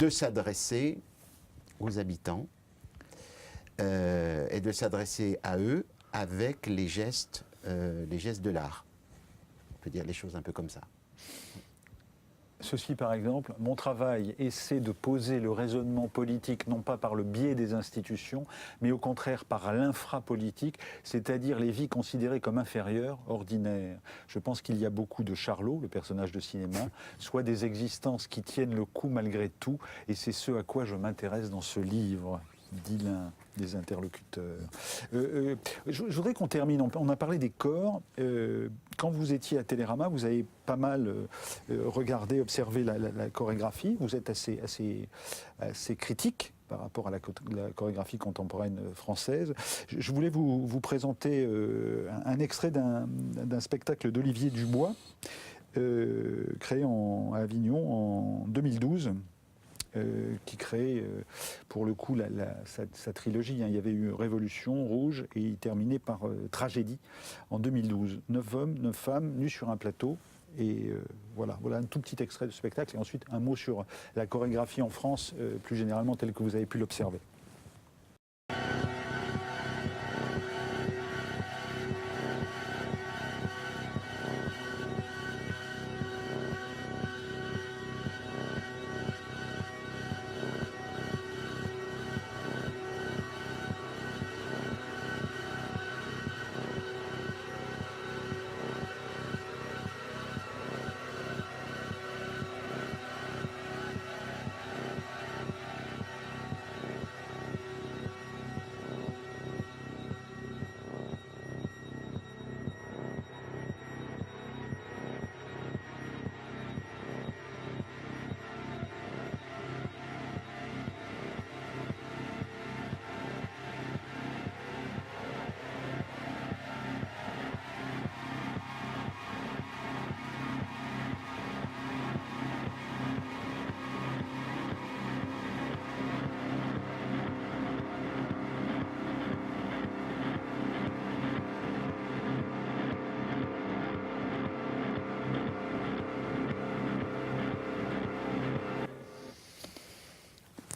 s'adresser aux habitants et de s'adresser à eux avec les gestes de l'art. On peut dire les choses un peu comme ça. Ceci, par exemple, mon travail essaie de poser le raisonnement politique, non pas par le biais des institutions, mais au contraire par l'infrapolitique, c'est-à-dire les vies considérées comme inférieures, ordinaires. Je pense qu'il y a beaucoup de Charlot, le personnage de cinéma, soit des existences qui tiennent le coup malgré tout, et c'est ce à quoi je m'intéresse dans ce livre, dit l'un des interlocuteurs. Je voudrais qu'on termine, on a parlé des corps. Quand vous étiez à Télérama, vous avez pas mal regardé, observé la chorégraphie. Vous êtes assez critique par rapport à la chorégraphie contemporaine française. Je voulais vous présenter un extrait d'un spectacle d'Olivier Dubois, créé à Avignon en 2012. Qui crée pour le coup sa trilogie. Hein. Il y avait eu Révolution, Rouge, et il terminait par Tragédie en 2012. 9 hommes, 9 femmes, nus sur un plateau. Et voilà un tout petit extrait de spectacle. Et ensuite, un mot sur la chorégraphie en France, plus généralement, telle que vous avez pu l'observer.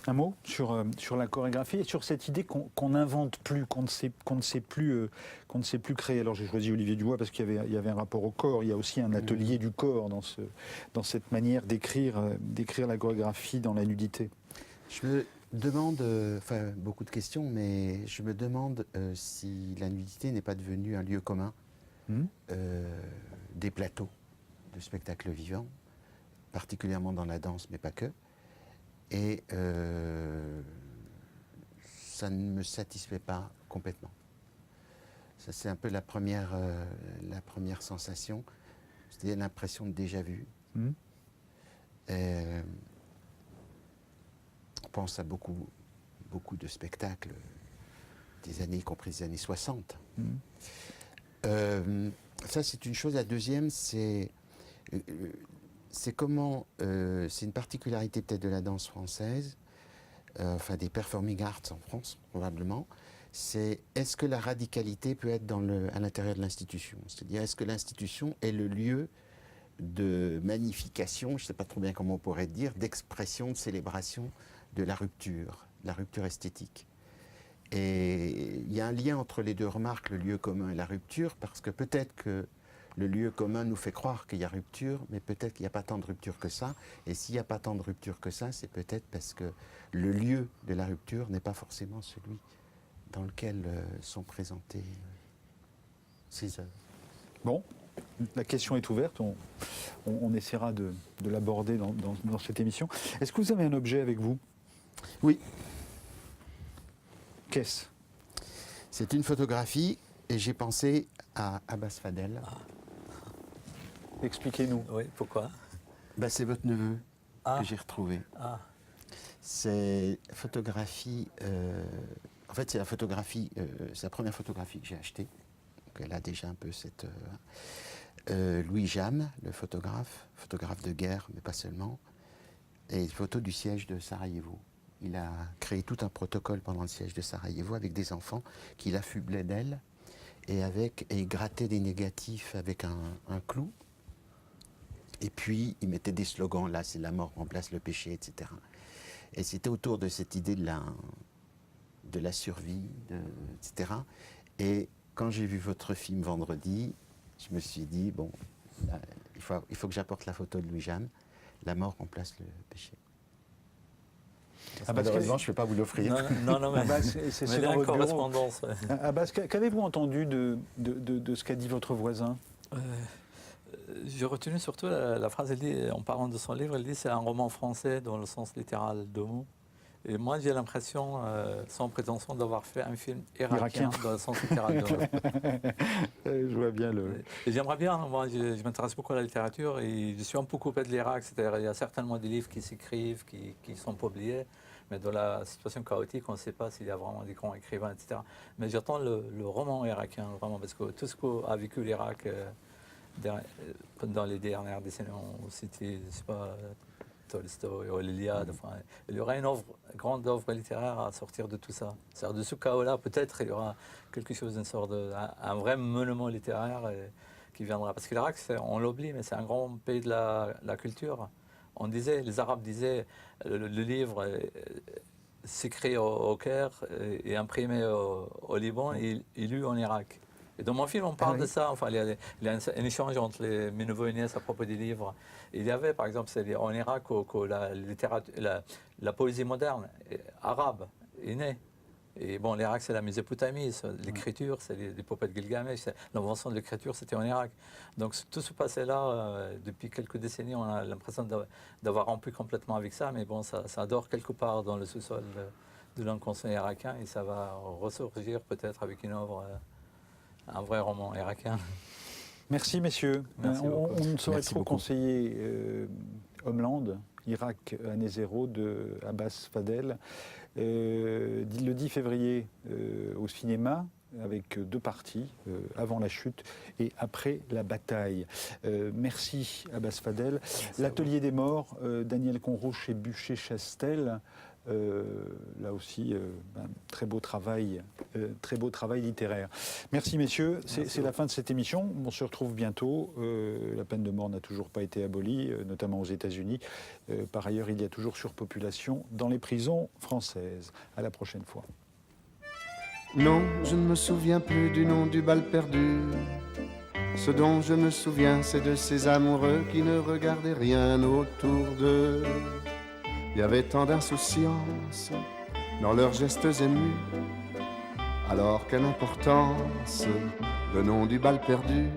Un mot sur la chorégraphie et sur cette idée qu'on n'invente plus, qu'on ne sait plus créer. Alors j'ai choisi Olivier Dubois parce qu'il y avait un rapport au corps. Il y a aussi un atelier du corps dans cette manière d'écrire la chorégraphie dans la nudité. Je me demande, beaucoup de questions, mais je me demande si la nudité n'est pas devenue un lieu commun des plateaux de spectacles vivants, particulièrement dans la danse, mais pas que. Et ça ne me satisfait pas complètement. Ça, c'est un peu la première sensation. C'était l'impression de déjà-vu. On pense à beaucoup de spectacles des années, y compris des années 60. Ça, c'est une chose. La deuxième, c'est comment, c'est une particularité peut-être de la danse française, des performing arts en France, probablement, c'est est-ce que la radicalité peut être à l'intérieur de l'institution? C'est-à-dire, est-ce que l'institution est le lieu de magnification, je ne sais pas trop bien comment on pourrait dire, d'expression, de célébration de la rupture esthétique. Et il y a un lien entre les deux remarques, le lieu commun et la rupture, parce que peut-être que le lieu commun nous fait croire qu'il y a rupture, mais peut-être qu'il n'y a pas tant de rupture que ça. Et s'il n'y a pas tant de rupture que ça, c'est peut-être parce que le lieu de la rupture n'est pas forcément celui dans lequel sont présentées ces œuvres. Bon, la question est ouverte, on essaiera de l'aborder dans cette émission. Est-ce que vous avez un objet avec vous? Oui. Qu'est-ce? C'est une photographie et j'ai pensé à Abbas Fadel. Expliquez-nous. Oui, pourquoi? C'est votre neveu que j'ai retrouvé. C'est photographie. En fait, c'est la photographie. C'est la première photographie que j'ai achetée. Donc, elle a déjà un peu cette. Louis Jam, le photographe de guerre, mais pas seulement, et une photo du siège de Sarajevo. Il a créé tout un protocole pendant le siège de Sarajevo avec des enfants qu'il affublait d'ailes et il grattait des négatifs avec un clou. Et puis, il mettait des slogans, là, c'est la mort remplace le péché, etc. Et c'était autour de cette idée de la survie, etc. Et quand j'ai vu votre film vendredi, je me suis dit, bon, là, il faut que j'apporte la photo de Louis Jam. La mort remplace le péché. Malheureusement, je ne peux pas vous l'offrir. Non, mais c'est mais dans la votre bureau. correspondance. Ouais. Abbas, qu'avez-vous entendu de ce qu'a dit votre voisin? J'ai retenu surtout la phrase, elle dit, en parlant de son livre, elle dit c'est un roman français dans le sens littéral du mot. Et moi, j'ai l'impression, sans prétention, d'avoir fait un film irakien dans le sens littéral du mot. Je vois bien le... Et j'aimerais bien, moi, je m'intéresse beaucoup à la littérature et je suis un peu coupé de l'Irak. C'est-à-dire, il y a certainement des livres qui s'écrivent, qui sont publiés, mais dans la situation chaotique, on ne sait pas s'il y a vraiment des grands écrivains, etc. Mais j'attends le roman irakien, vraiment, parce que tout ce qu'a vécu l'Irak dans les dernières décennies, on citait, je sais pas, Tolstoï ou l'Iliade. Enfin, il y aura une grande œuvre littéraire à sortir de tout ça. C'est-à-dire de ce chaos-là, peut-être il y aura quelque chose, une sorte un vrai monument littéraire qui viendra. Parce que l'Irak, on l'oublie, mais c'est un grand pays de la culture. Les Arabes disaient, le livre s'écrit au Caire et imprimé au Liban et lu en Irak. Et dans mon film, on parle de ça. Enfin, il y a un échange entre mes neveux et nièces à propos des livres. Il y avait, par exemple, en Irak, la poésie moderne arabe est née. Et bon, l'Irak, c'est la Mésopotamie, l'écriture, c'est l'épopée de Gilgamesh, l'invention de l'écriture, c'était en Irak. Donc tout ce passé-là, depuis quelques décennies, on a l'impression d'avoir rompu complètement avec ça, mais bon, ça dort quelque part dans le sous-sol de l'inconscient irakien et ça va ressurgir peut-être avec une œuvre, un vrai roman irakien. Merci, messieurs. Merci on ne saurait Merci trop beaucoup. conseiller Homeland, Irak, année zéro de Abbas Fadel. Le 10 février au cinéma, avec 2 parties, avant la chute et après la bataille. Merci Abbas Fadel. L'Atelier des Morts, Daniel Conro chez Bûcher-Chastel. Là aussi, très beau travail littéraire. Merci messieurs, c'est la fin de cette émission. On se retrouve bientôt. La peine de mort n'a toujours pas été abolie, notamment aux États-Unis. Par ailleurs, il y a toujours surpopulation dans les prisons françaises. À la prochaine fois. Non, je ne me souviens plus du nom du bal perdu. Ce dont je me souviens, c'est de ces amoureux qui ne regardaient rien autour d'eux. Il y avait tant d'insouciance dans leurs gestes émus. Alors quelle importance, le nom du bal perdu.